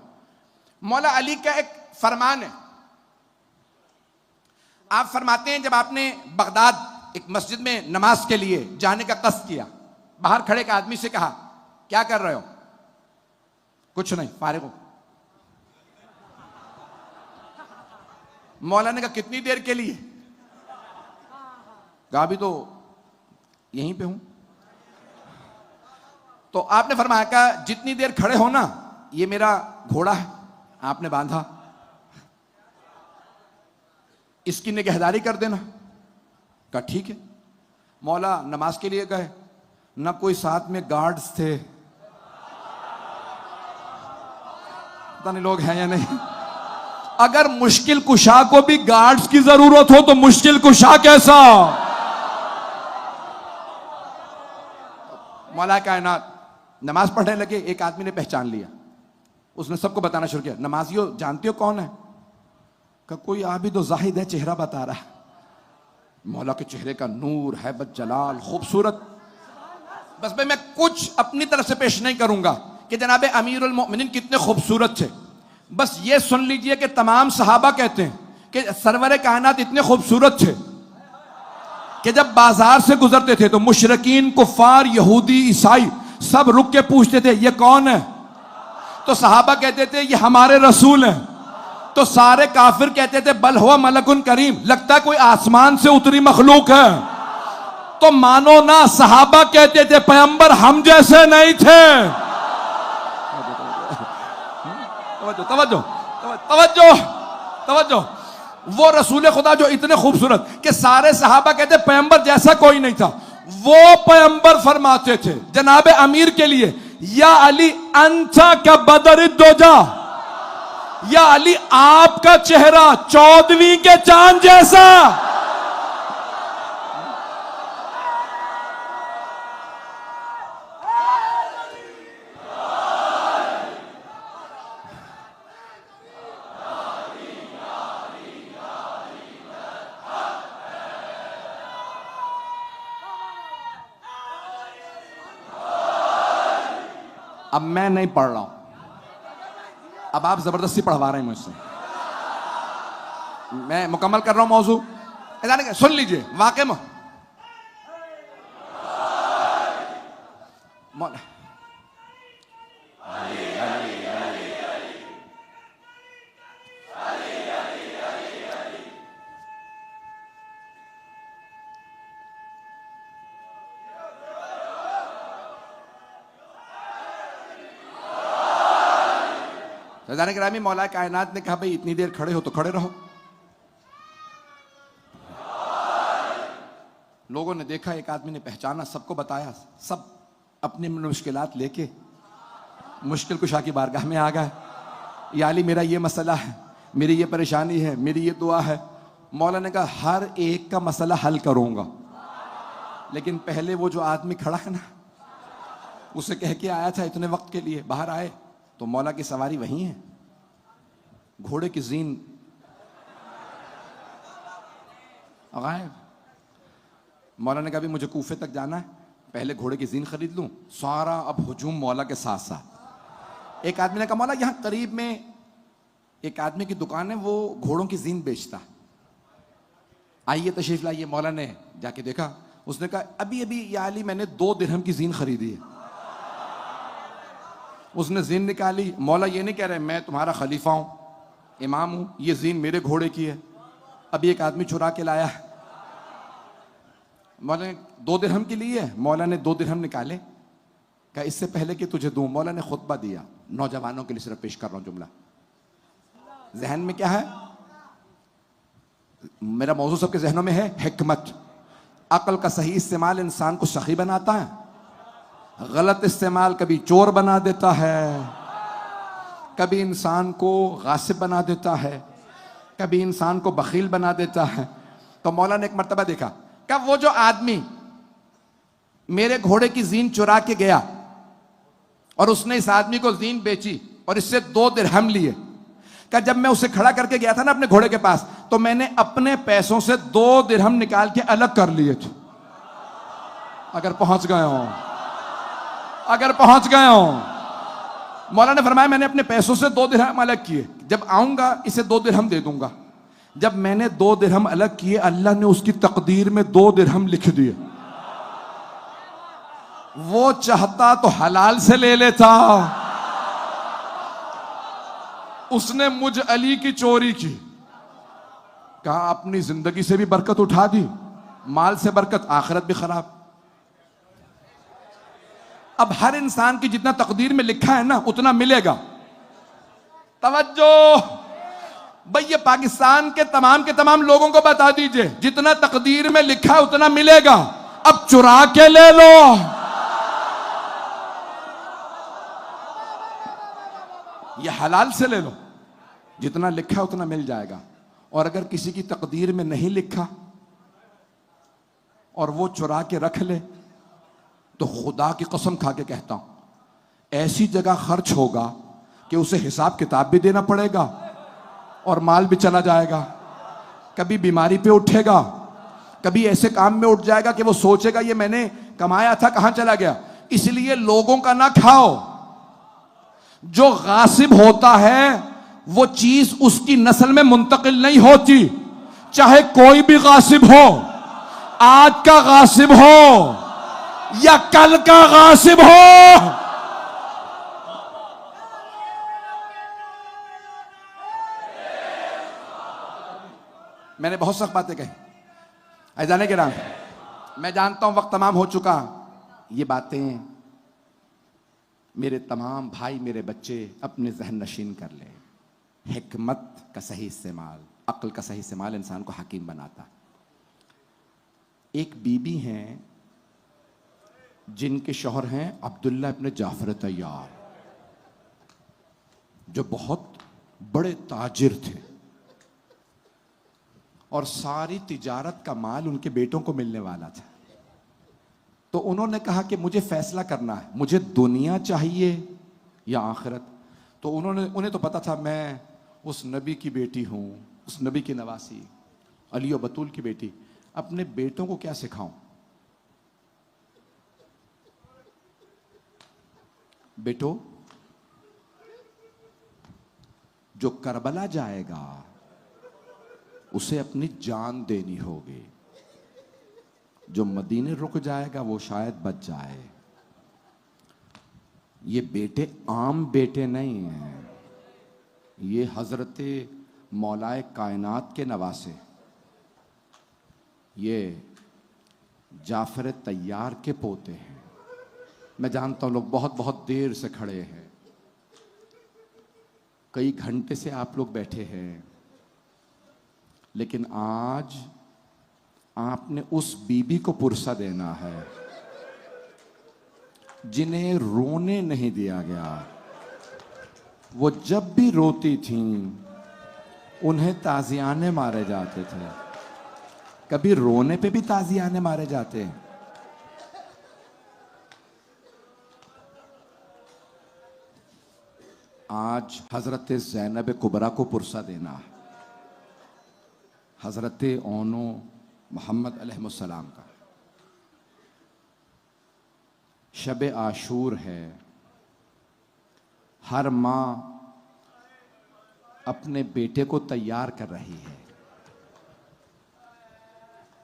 मौला अली का एक फरमान है। आप फरमाते हैं जब आपने बगदाद एक मस्जिद में नमाज के लिए जाने का कस्द किया, बाहर खड़े एक आदमी से कहा क्या कर रहे हो? कुछ नहीं, फारिग हो। मौला ने कहा कितनी देर के लिए? कहा अभी तो यहीं पे हूं। तो आपने फरमाया कहा जितनी देर खड़े हो ना, ये मेरा घोड़ा है, आपने बांधा, इसकी निगहदारी कर देना। कहा ठीक है। मौला नमाज के लिए गए, ना कोई साथ में गार्ड्स थे, पता नहीं लोग हैं या नहीं। अगर मुश्किल कुशा को भी गार्ड्स की जरूरत हो तो मुश्किल कुशा कैसा? मौला कायनात नमाज पढ़ने लगे, एक आदमी ने पहचान लिया, उसने सबको बताना शुरू किया, नमाजियों जानते हो कौन है? कहा कोई आबिद व जाहिद है, चेहरा बता रहा है। मौला के चेहरे का नूर, हैबत, जलाल, खूबसूरत। बस भाई मैं कुछ अपनी तरफ से पेश नहीं करूंगा कि जनाब अमीरुल मोमिनीन कितने खूबसूरत थे। बस ये सुन लीजिए कि तमाम सहाबा कहते हैं कि सरवर कायनात इतने खूबसूरत थे कि जब बाजार से गुजरते थे तो मुशरिकीन, कुफार, यहूदी, ईसाई सब रुक के पूछते थे ये कौन है? तो सहाबा कहते थे ये हमारे रसूल हैं। तो सारे काफिर कहते थे बल हुआ मलकुन करीम, लगता है कोई आसमान से उतरी मखलूक है। तो मानो ना, सहाबा कहते थे पैगंबर हम जैसे नहीं थे। तवज्जो तवज्जो तवज्जो। वो रसूल खुदा जो इतने खूबसूरत कि सारे सहाबा कहते पैगंबर जैसा कोई नहीं था, वो पैगंबर फरमाते थे जनाब अमीर के लिए, या अली अंसा का बदर दोजा, या अली आपका चेहरा 14वीं के चांद जैसा। अब मैं नहीं पढ़ रहा हूं, अब आप जबरदस्ती पढ़वा रहे हैं मुझसे। मैं मुकम्मल कर रहा हूं मौजू, सुन लीजिए। वाकई में रज़ाने गिरामी मौला कायनात ने कहा भाई इतनी देर खड़े हो तो खड़े रहो। लोगों ने देखा, एक आदमी ने पहचाना, सबको बताया, सब अपनी मुश्किलात लेके मुश्किल कुशा की बारगाह में आ गए, या अली मेरा ये मसला है, मेरी ये परेशानी है, मेरी ये दुआ है। मौला ने कहा हर एक का मसला हल करूंगा, लेकिन पहले वो जो आदमी खड़ा है ना, उसे कह के आया था इतने वक्त के लिए, बाहर आए तो मौला की सवारी वही है, घोड़े की जीन गायब। मौला ने कहा भी मुझे कूफे तक जाना है, पहले घोड़े की जीन खरीद लूं, सारा अब हुजूम मौला के साथ साथ। एक आदमी ने कहा मौला यहां करीब में एक आदमी की दुकान है, वो घोड़ों की जीन बेचता, आइए तशरीफ लाइए। मौला ने जाके देखा, उसने कहा अभी अभी या अली मैंने 2 दिरहम की जीन खरीदी है। उसने जीन निकाली। मौला ये नहीं कह रहे मैं तुम्हारा खलीफा हूं, इमाम हूं, ये जीन मेरे घोड़े की है, अभी एक आदमी चुरा के लाया है। मौला ने 2 दिरहम की ली है। मौला ने 2 दिरहम निकाले, कहा इससे पहले कि तुझे दूं। मौला ने खुतबा दिया, नौजवानों के लिए सिर्फ पेश कर रहा हूं जुमला, जहन में क्या है, मेरा मौजू सबके जहनों में है, हिकमत। अक्ल का सही इस्तेमाल इंसान को सखी बनाता है, गलत इस्तेमाल कभी चोर बना देता है, कभी इंसान को गासिब बना देता है, कभी इंसान को बखील बना देता है। तो मौला ने एक मर्तबा देखा, क्या वो जो आदमी मेरे घोड़े की जीन चुरा के गया और उसने इस आदमी को जीन बेची और इससे 2 दिरहम लिए, क्या जब मैं उसे खड़ा करके गया था ना अपने घोड़े के पास, तो मैंने अपने पैसों से 2 दिरहम निकाल के अलग कर लिए थे। अगर पहुंच गए हो, अगर पहुंच गए हो, मौला ने फरमाया मैंने अपने पैसों से 2 दिरहम अलग किए, जब आऊंगा इसे 2 दिरहम दे दूंगा। जब मैंने 2 दिरहम अलग किए, अल्लाह ने उसकी तकदीर में 2 दिरहम लिख दिए। वो चाहता तो हलाल से ले लेता, उसने मुझ अली की चोरी की। कहा अपनी जिंदगी से भी बरकत उठा दी, माल से बरकत, आखिरत भी खराब। अब हर इंसान की जितना तकदीर में लिखा है ना उतना मिलेगा। तवज्जो भाई, ये पाकिस्तान के तमाम लोगों को बता दीजिए, जितना तकदीर में लिखा है उतना मिलेगा। अब चुरा के ले लो, ये हलाल से ले लो, जितना लिखा उतना मिल जाएगा। और अगर किसी की तकदीर में नहीं लिखा और वो चुरा के रख ले, तो खुदा की कसम खा के कहता हूं ऐसी जगह खर्च होगा कि उसे हिसाब किताब भी देना पड़ेगा और माल भी चला जाएगा। कभी बीमारी पे उठेगा, कभी ऐसे काम में उठ जाएगा कि वो सोचेगा ये मैंने कमाया था कहां चला गया। इसलिए लोगों का ना खाओ। जो गासिब होता है वो चीज उसकी नस्ल में मुंतकिल नहीं होती, चाहे कोई भी गासिब हो, आज का गासिब हो या कल का गासिब हो। मैंने बहुत सख्त बातें कही, ऐजाने के नाम, मैं जानता हूं वक्त तमाम हो चुका। ये बातें मेरे तमाम भाई, मेरे बच्चे अपने जहन नशीन कर ले। हिकमत का सही इस्तेमाल, अक्ल का सही इस्तेमाल इंसान को हकीम बनाता। एक बीबी हैं जिनके शौहर हैं अब्दुल्ला इब्न जाफर तैयार, जो बहुत बड़े ताजिर थे और सारी तिजारत का माल उनके बेटों को मिलने वाला था। तो उन्होंने कहा कि मुझे फैसला करना है, मुझे दुनिया चाहिए या आखिरत। तो उन्हें तो पता था मैं उस नबी की बेटी हूं, उस नबी की नवासी, अली और बतूल की बेटी, अपने बेटों को क्या सिखाऊं। बेटो, जो करबला जाएगा उसे अपनी जान देनी होगी, जो मदीने रुक जाएगा वो शायद बच जाए। ये बेटे आम बेटे नहीं हैं, ये हजरते मौलाए कायनात के नवासे, ये जाफर तैयार के पोते हैं। मैं जानता हूं लोग बहुत बहुत देर से खड़े हैं, कई घंटे से आप लोग बैठे हैं, लेकिन आज आपने उस बीबी को पुरसा देना है जिन्हें रोने नहीं दिया गया, वो जब भी रोती थीं उन्हें ताजियाने मारे जाते थे। कभी रोने पे भी ताजियाने मारे जाते हैं। आज हजरत ज़ैनब कुबरा को पुरसा देना है, हजरत ओनो मोहम्मद अलैहिस्सलाम का शब आशूर है। हर माँ अपने बेटे को तैयार कर रही है।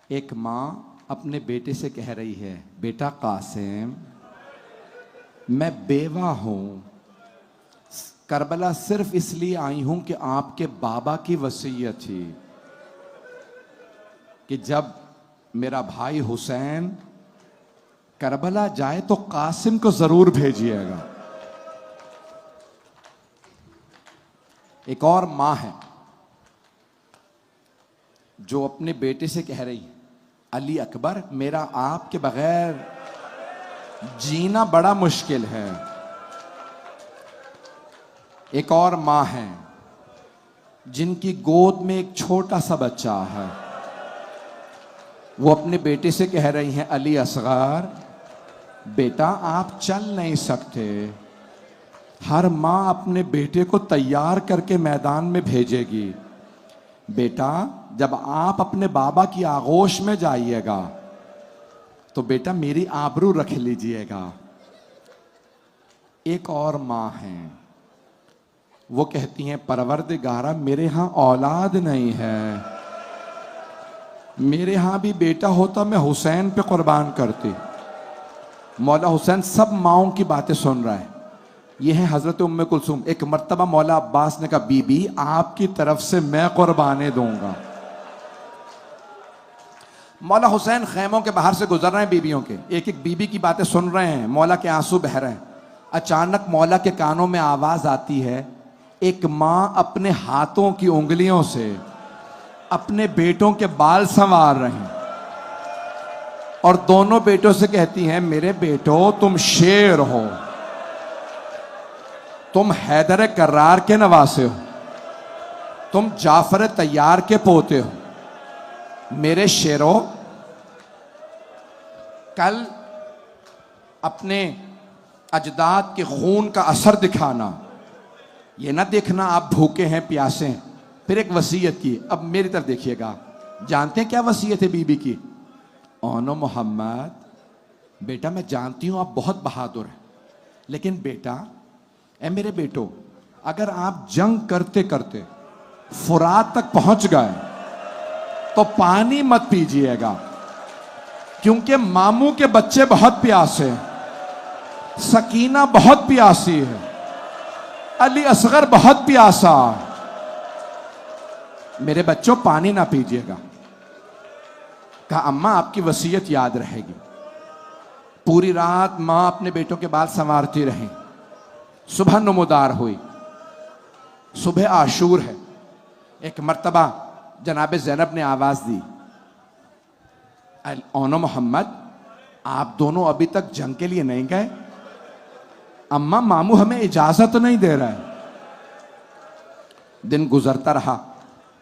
एक माँ अपने बेटे से कह रही है, बेटा कासिम, मैं बेवा हूं, करबला सिर्फ इसलिए आई हूं कि आपके बाबा की वसीयत थी कि जब मेरा भाई हुसैन करबला जाए तो कासिम को जरूर भेजिएगा। एक और मां है जो अपने बेटे से कह रही है, अली अकबर, मेरा आपके बगैर जीना बड़ा मुश्किल है। एक और मां है जिनकी गोद में एक छोटा सा बच्चा है। वो अपने बेटे से कह रही हैं, अली असगर, बेटा आप चल नहीं सकते। हर माँ अपने बेटे को तैयार करके मैदान में भेजेगी। बेटा जब आप अपने बाबा की आगोश में जाइएगा तो बेटा मेरी आबरू रख लीजिएगा। एक और माँ है, वो कहती हैं, परवरदिगारा मेरे यहाँ औलाद नहीं है, मेरे यहाँ भी बेटा होता मैं हुसैन पे कुर्बान करती। मौला हुसैन सब माओं की बातें सुन रहा है। यह है हजरत उम्मे कुलसूम। एक मर्तबा मौला अब्बास ने कहा, बीबी आपकी तरफ से मैं कुर्बानी दूंगा। मौला हुसैन खैमों के बाहर से गुजर रहे हैं बीबियों के, एक एक बीबी की बातें सुन रहे हैं, मौला के आंसू बह रहे हैं। अचानक मौला के कानों में आवाज आती है, एक माँ अपने हाथों की उंगलियों से अपने बेटों के बाल संवार रही हैं और दोनों बेटों से कहती हैं, मेरे बेटो तुम शेर हो, तुम हैदर कर्रार के नवासे हो, तुम जाफर तैयार के पोते हो। मेरे शेरों, कल अपने अजदाद के खून का असर दिखाना, ये ना देखना आप भूखे हैं प्यासे हैं। फिर एक वसीयत की। अब मेरी तरफ देखिएगा, जानते हैं क्या वसीयत है बीबी की? ओनो मोहम्मद, बेटा मैं जानती हूं आप बहुत बहादुर हैं, लेकिन बेटा, ए मेरे बेटो, अगर आप जंग करते करते फुरात तक पहुंच गए तो पानी मत पीजिएगा, क्योंकि मामू के बच्चे बहुत प्यासे हैं, सकीना बहुत प्यासी है, अली असगर बहुत प्यासा। मेरे बच्चों पानी ना पीजिएगा। कहा, अम्मा आपकी वसीयत याद रहेगी। पूरी रात मां अपने बेटों के बाल संवारती रही। सुबह नमोदार हुई, सुबह आशूर है। एक मर्तबा जनाब ज़ैनब ने आवाज दी, ओनो मोहम्मद, आप दोनों अभी तक जंग के लिए नहीं गए? अम्मा मामू हमें इजाजत नहीं दे रहा है। दिन गुजरता रहा।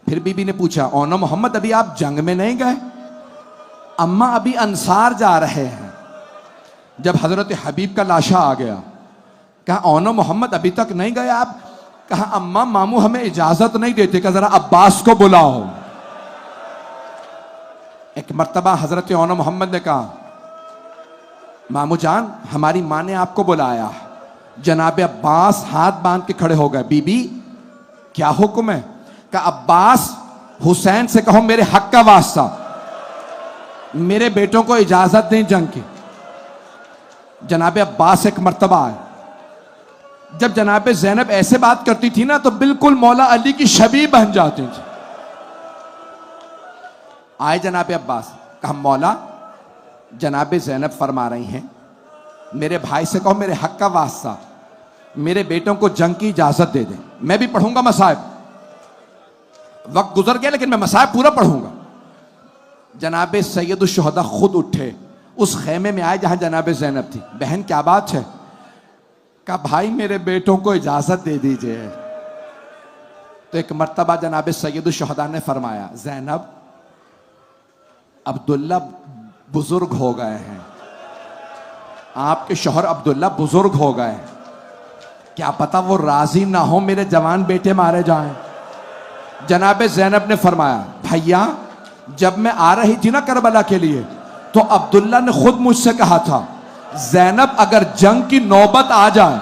फिर बीबी ने पूछा, ओनो मोहम्मद अभी आप जंग में नहीं गए? अम्मा अभी अंसार जा रहे हैं। जब हजरत हबीब का लाशा आ गया, कहा, ओनो मोहम्मद अभी तक नहीं गए आप? कहा, अम्मा मामू हमें इजाजत नहीं देते, कहा जरा अब्बास को बुलाओ। एक मर्तबा हजरत ओनो मोहम्मद ने कहा, मामू जान हमारी माँ ने आपको बुलाया। जनाब अब्बास हाथ बांध के खड़े हो गए। बीबी क्या हुक्म है? कहा, अब्बास हुसैन से कहो मेरे हक का वास्ता, मेरे बेटों को इजाजत दें जंग की। जनाब अब्बास एक मर्तबा आए। जब जनाब ज़ैनब ऐसे बात करती थी ना, तो बिल्कुल मौला अली की शबीह बन जाती थी। आए जनाब अब्बास, कहा, मौला जनाब ज़ैनब फरमा रही हैं, मेरे भाई से कहो मेरे हक का वास्ता मेरे बेटों को जंग की इजाजत दे दें। मैं भी पढ़ूंगा मसाइब। वक्त गुजर गया लेकिन मैं मसाइब पूरा पढ़ूंगा। जनाब सैयदुल शुहदा खुद उठे, उस खेमे में आए जहां जनाब ज़ैनब थी। बहन क्या बात है? कहा भाई मेरे बेटों को इजाजत दे दीजिए। तो एक मर्तबा जनाब सैयद शुहदा ने फरमाया, ज़ैनब अब्दुल्ला बुजुर्ग हो गए हैं, आपके शौहर अब्दुल्ला बुजुर्ग हो गए, क्या पता वो राजी ना हो मेरे जवान बेटे मारे जाएं। जनाब ज़ैनब ने फरमाया, भैया जब मैं आ रही थी ना करबला के लिए, तो अब्दुल्ला ने खुद मुझसे कहा था, ज़ैनब अगर जंग की नौबत आ जाए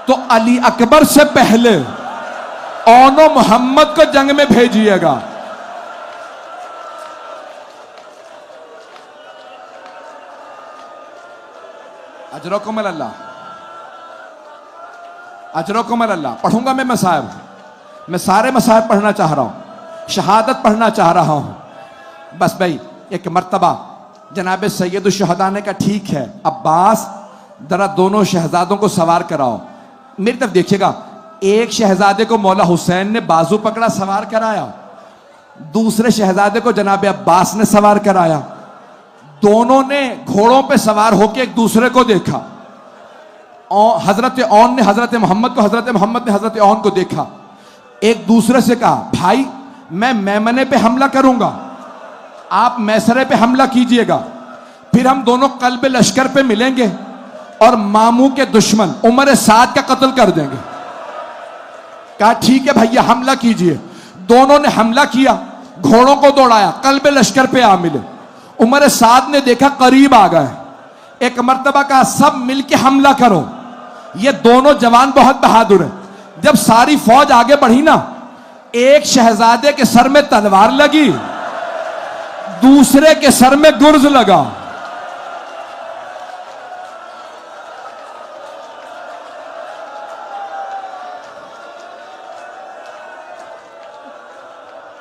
तो अली अकबर से पहले औनो मोहम्मद को जंग में भेजिएगा। अजरकुम अल्लाह, अजरकुम अल्लाह। पढ़ूंगा मैं मसाइब, मैं सारे मसाइब पढ़ना चाह रहा हूं, शहादत पढ़ना चाह रहा हूं। बस भाई एक मर्तबा जनाब सैयद शुहदा ने कहा, ठीक है अब्बास जरा दोनों शहजादों को सवार कराओ। मेरी तरफ देखिएगा, एक शहजादे को मौला हुसैन ने बाजू पकड़ा सवार कराया, दूसरे शहजादे को जनाब अब्बास ने सवार कराया। दोनों ने घोड़ों पे सवार होकर एक दूसरे को देखा। हजरत औन ने हजरत मोहम्मद को, हजरत मोहम्मद ने हजरत औन को देखा। एक दूसरे से कहा, भाई मैं मैमने पे हमला करूंगा, आप मैसरे पे हमला कीजिएगा, फिर हम दोनों कल्ब लश्कर पे मिलेंगे और मामू के दुश्मन उमर साद का कत्ल कर देंगे। कहा ठीक है भैया हमला कीजिए। दोनों ने हमला किया, घोड़ों को दौड़ाया, कल्ब लश्कर पे आ मिले। उमर साद ने देखा करीब आ गए, एक मर्तबा कहा सब मिलके हमला करो। ये दोनों जवान बहुत बहादुर हैं। जब सारी फौज आगे बढ़ी ना, एक शहजादे के सर में तलवार लगी, दूसरे के सर में गुर्ज लगा।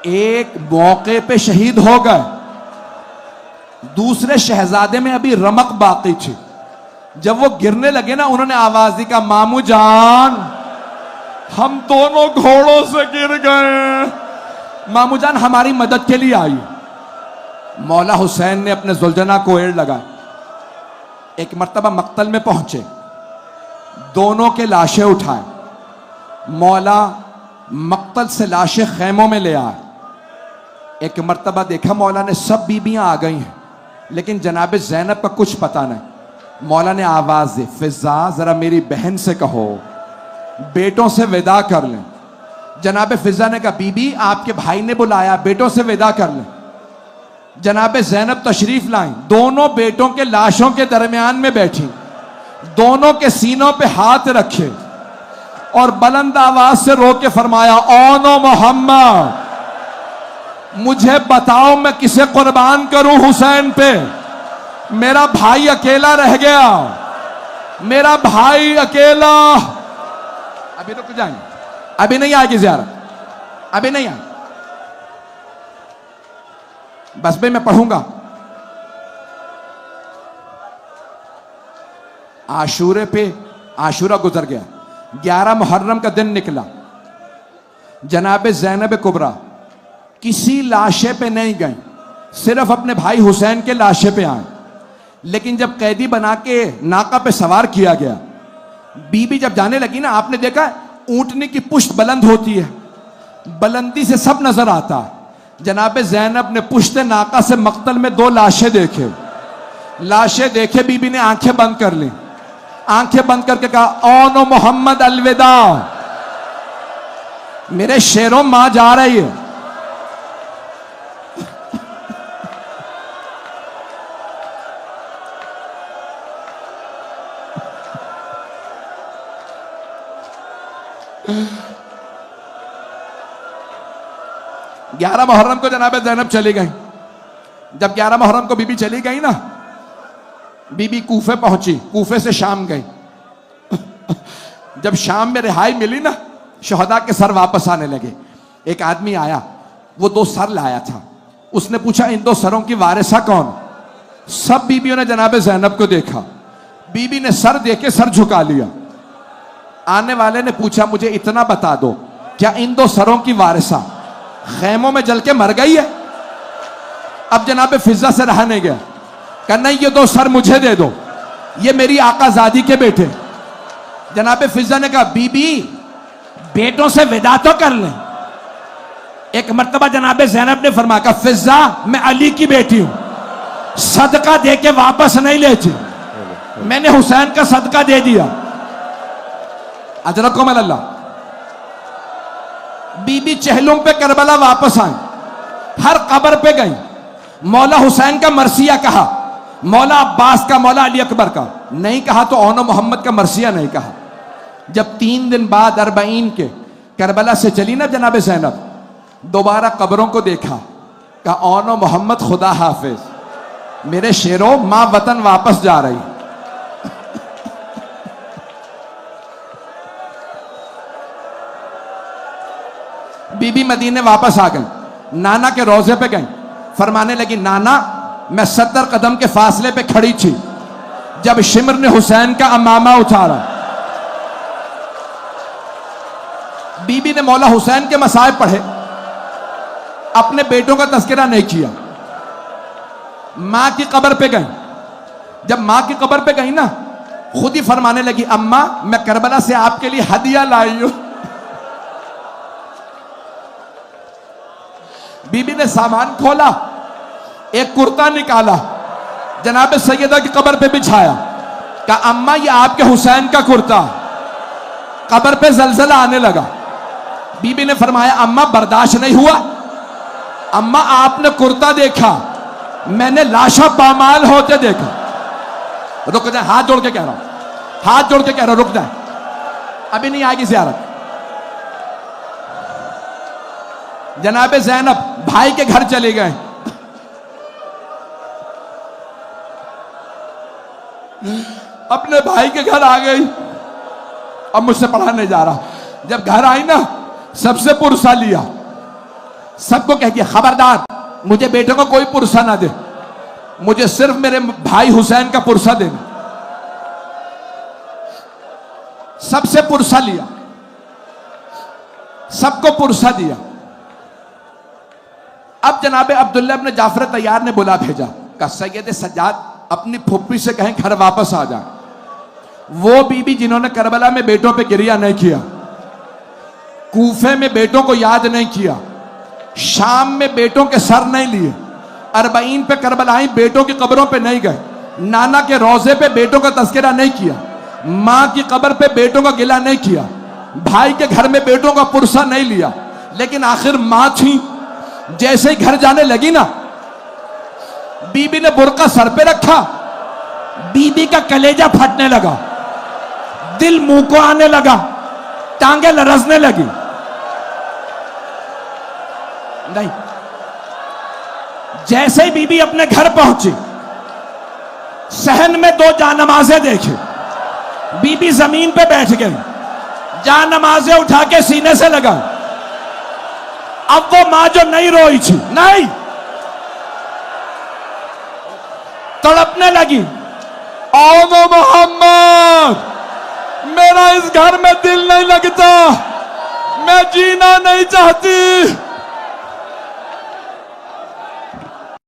एक मौके पे शहीद हो गए, दूसरे शहजादे में अभी रमक बाकी थी। जब वो गिरने लगे ना, उन्होंने आवाज दी, का मामू जान हम दोनों घोड़ों से गिर गए, मामू जान हमारी मदद के लिए आई। मौला हुसैन ने अपने जुलझना को एड़ लगा। एक मर्तबा मक्तल में पहुंचे, दोनों के लाशें उठाए, मौला मक्तल से लाशें खैमों में ले आए। एक मर्तबा देखा मौला ने सब बीबियां आ गई हैं, लेकिन जनाब ज़ैनब का कुछ पता नहीं। मौला ने आवाज दी, फिजा जरा मेरी बहन से कहो बेटों से विदा कर लें। जनाब फिजा ने कहा, बीबी आपके भाई ने बुलाया, बेटों से विदा कर लें। जनाब ज़ैनब तशरीफ लाई, दोनों बेटों के लाशों के दरमियान में बैठी, दोनों के सीनों पे हाथ रखे और बुलंद आवाज से रो के फरमाया, औनो मोहम्मद मुझे बताओ मैं किसे कुर्बान करूं हुसैन पे। मेरा भाई अकेला रह गया, मेरा भाई अकेला। अभी रुक जाएंगे, अभी नहीं आएगी ज़ियारत, अभी नहीं आए, बस भाई मैं पढ़ूंगा। आशूरे पे, आशूरा गुजर गया, 11 मुहर्रम का दिन निकला। जनाब ज़ैनब कुबरा किसी लाशे पे नहीं गए, सिर्फ अपने भाई हुसैन के लाशे पे आए। लेकिन जब कैदी बना के नाका पे सवार किया गया, बीबी जब जाने लगी ना, आपने देखा ऊंटनी की पुश्त बुलंद होती है, बुलंदी से सब नजर आता है। जनाब ज़ैनब ने पुश्त नाका से मक्तल में 2 लाशें देखे, लाशें देखे बीबी ने आंखें बंद कर ली, आंखें बंद करके कहा, औनो मोहम्मद अलविदा, मेरे शेरों मां जा रही है। 11 मुहर्रम को जनाब ज़ैनब चली गई। जब 11 मुहर्रम को बीबी चली गई ना, बीबी कूफे पहुंची, कूफे से शाम गई। जब शाम में रिहाई मिली ना, शहदा के सर वापस आने लगे। एक आदमी आया, वो 2 सर लाया था, उसने पूछा इन 2 सरों की वारिसा कौन। सब बीबियों ने जनाब ज़ैनब को देखा, बीबी ने सर देके सर झुका लिया। आने वाले ने पूछा, मुझे इतना बता दो, क्या इन 2 सरों की वारिसा खैमों में जल के मर गई है? अब जनाब फिजा से रहा नहीं गया, कहना ये 2 सर मुझे दे दो, ये मेरी आकाजादी के बेटे, जनाब फिजा ने कहा बीबी बेटों से विदा तो कर लें। एक मर्तबा जनाब ज़ैनब ने फरमाया, कहा फिजा मैं अली की बेटी हूं, सदका दे के वापस नहीं लेती, मैंने हुसैन का सदका दे दिया। अजरकुम अल्लाह। बीबी चहलों पे करबला वापस आई, हर कब्र पे गई, मौला हुसैन का मरसिया कहा, मौला अब्बास का, मौला अली अकबर का नहीं कहा, तो औनो मोहम्मद का मरसिया नहीं कहा। जब 3 दिन बाद 40 के करबला से चली ना जनाब ज़ैनब, दोबारा कब्रों को देखा, कहा औनो मोहम्मद खुदा हाफिज, मेरे शेरों मां वतन वापस जा रही। बीबी मदीने वापस आ गई, नाना के रोजे पे गई, फरमाने लगी नाना मैं 70 कदम के फासले पे खड़ी थी जब शिमर ने हुसैन का अमामा उतारा। बीबी ने मौला हुसैन के मसाइब पढ़े, अपने बेटों का तज़किरा नहीं किया। मां की कब्र पे गई, जब मां की कब्र पे गई ना, खुद ही फरमाने लगी अम्मा मैं करबला से आपके लिए हदिया लाई हूं। बीबी ने सामान खोला, एक कुर्ता निकाला, जनाब सैयदा की कब्र पे बिछाया, कहा अम्मा ये आपके हुसैन का कुर्ता। कब्र पे जलजला आने लगा। बीबी ने फरमाया अम्मा बर्दाश्त नहीं हुआ, अम्मा आपने कुर्ता देखा, मैंने लाशा पामाल होते देखा। रुक जाए, हाथ जोड़ के कह रहा हूं, हाथ जोड़ के कह रहा हूं, रुक जाए, अभी नहीं आएगी ज़ियारत। जनाब ज़ैनब भाई के घर चले गए, अपने भाई के घर आ गई। अब मुझसे पढ़ा नहीं जा रहा। जब घर आई ना, सबसे पुरसा लिया, सबको कह दिया खबरदार मुझे बेटे को कोई पुरसा ना दे, मुझे सिर्फ मेरे भाई हुसैन का पुरसा देना। सबसे पुरसा लिया, सबको पुरसा दिया। अब जनाबे अब्दुल्ला इब्न जाफर तैयार ने बुला भेजा, कहा सैयद सज्जाद अपनी फुप्पी से कहें घर वापस आ जाए। वो बीबी जिन्होंने करबला में बेटों पे गिरिया नहीं किया, कूफे में बेटों को याद नहीं किया, शाम में बेटों के सर नहीं लिए, 40 पे करबलाई बेटों की कब्रों पे नहीं गए, नाना के रोजे पे बेटों का तज़किरा नहीं किया, माँ की कब्र पे बेटों का गिला नहीं किया, भाई के घर में बेटों का पुरसा नहीं लिया, लेकिन आखिर माँ थी। जैसे ही घर जाने लगी ना, बीबी ने बुर्का सर पे रखा, बीबी का कलेजा फटने लगा, दिल मुंह को आने लगा, टांगे लरसने लगी। नहीं, जैसे ही बीबी अपने घर पहुंची, सहन में 2 जानमाजें देखी, बीबी जमीन पे बैठ गई, जानमाजें उठा के सीने से लगा। अब वो मां जो नहीं रोई थी, नहीं, तड़पने लगी, आओ मोहम्मद मेरा इस घर में दिल नहीं लगता, मैं जीना नहीं चाहती।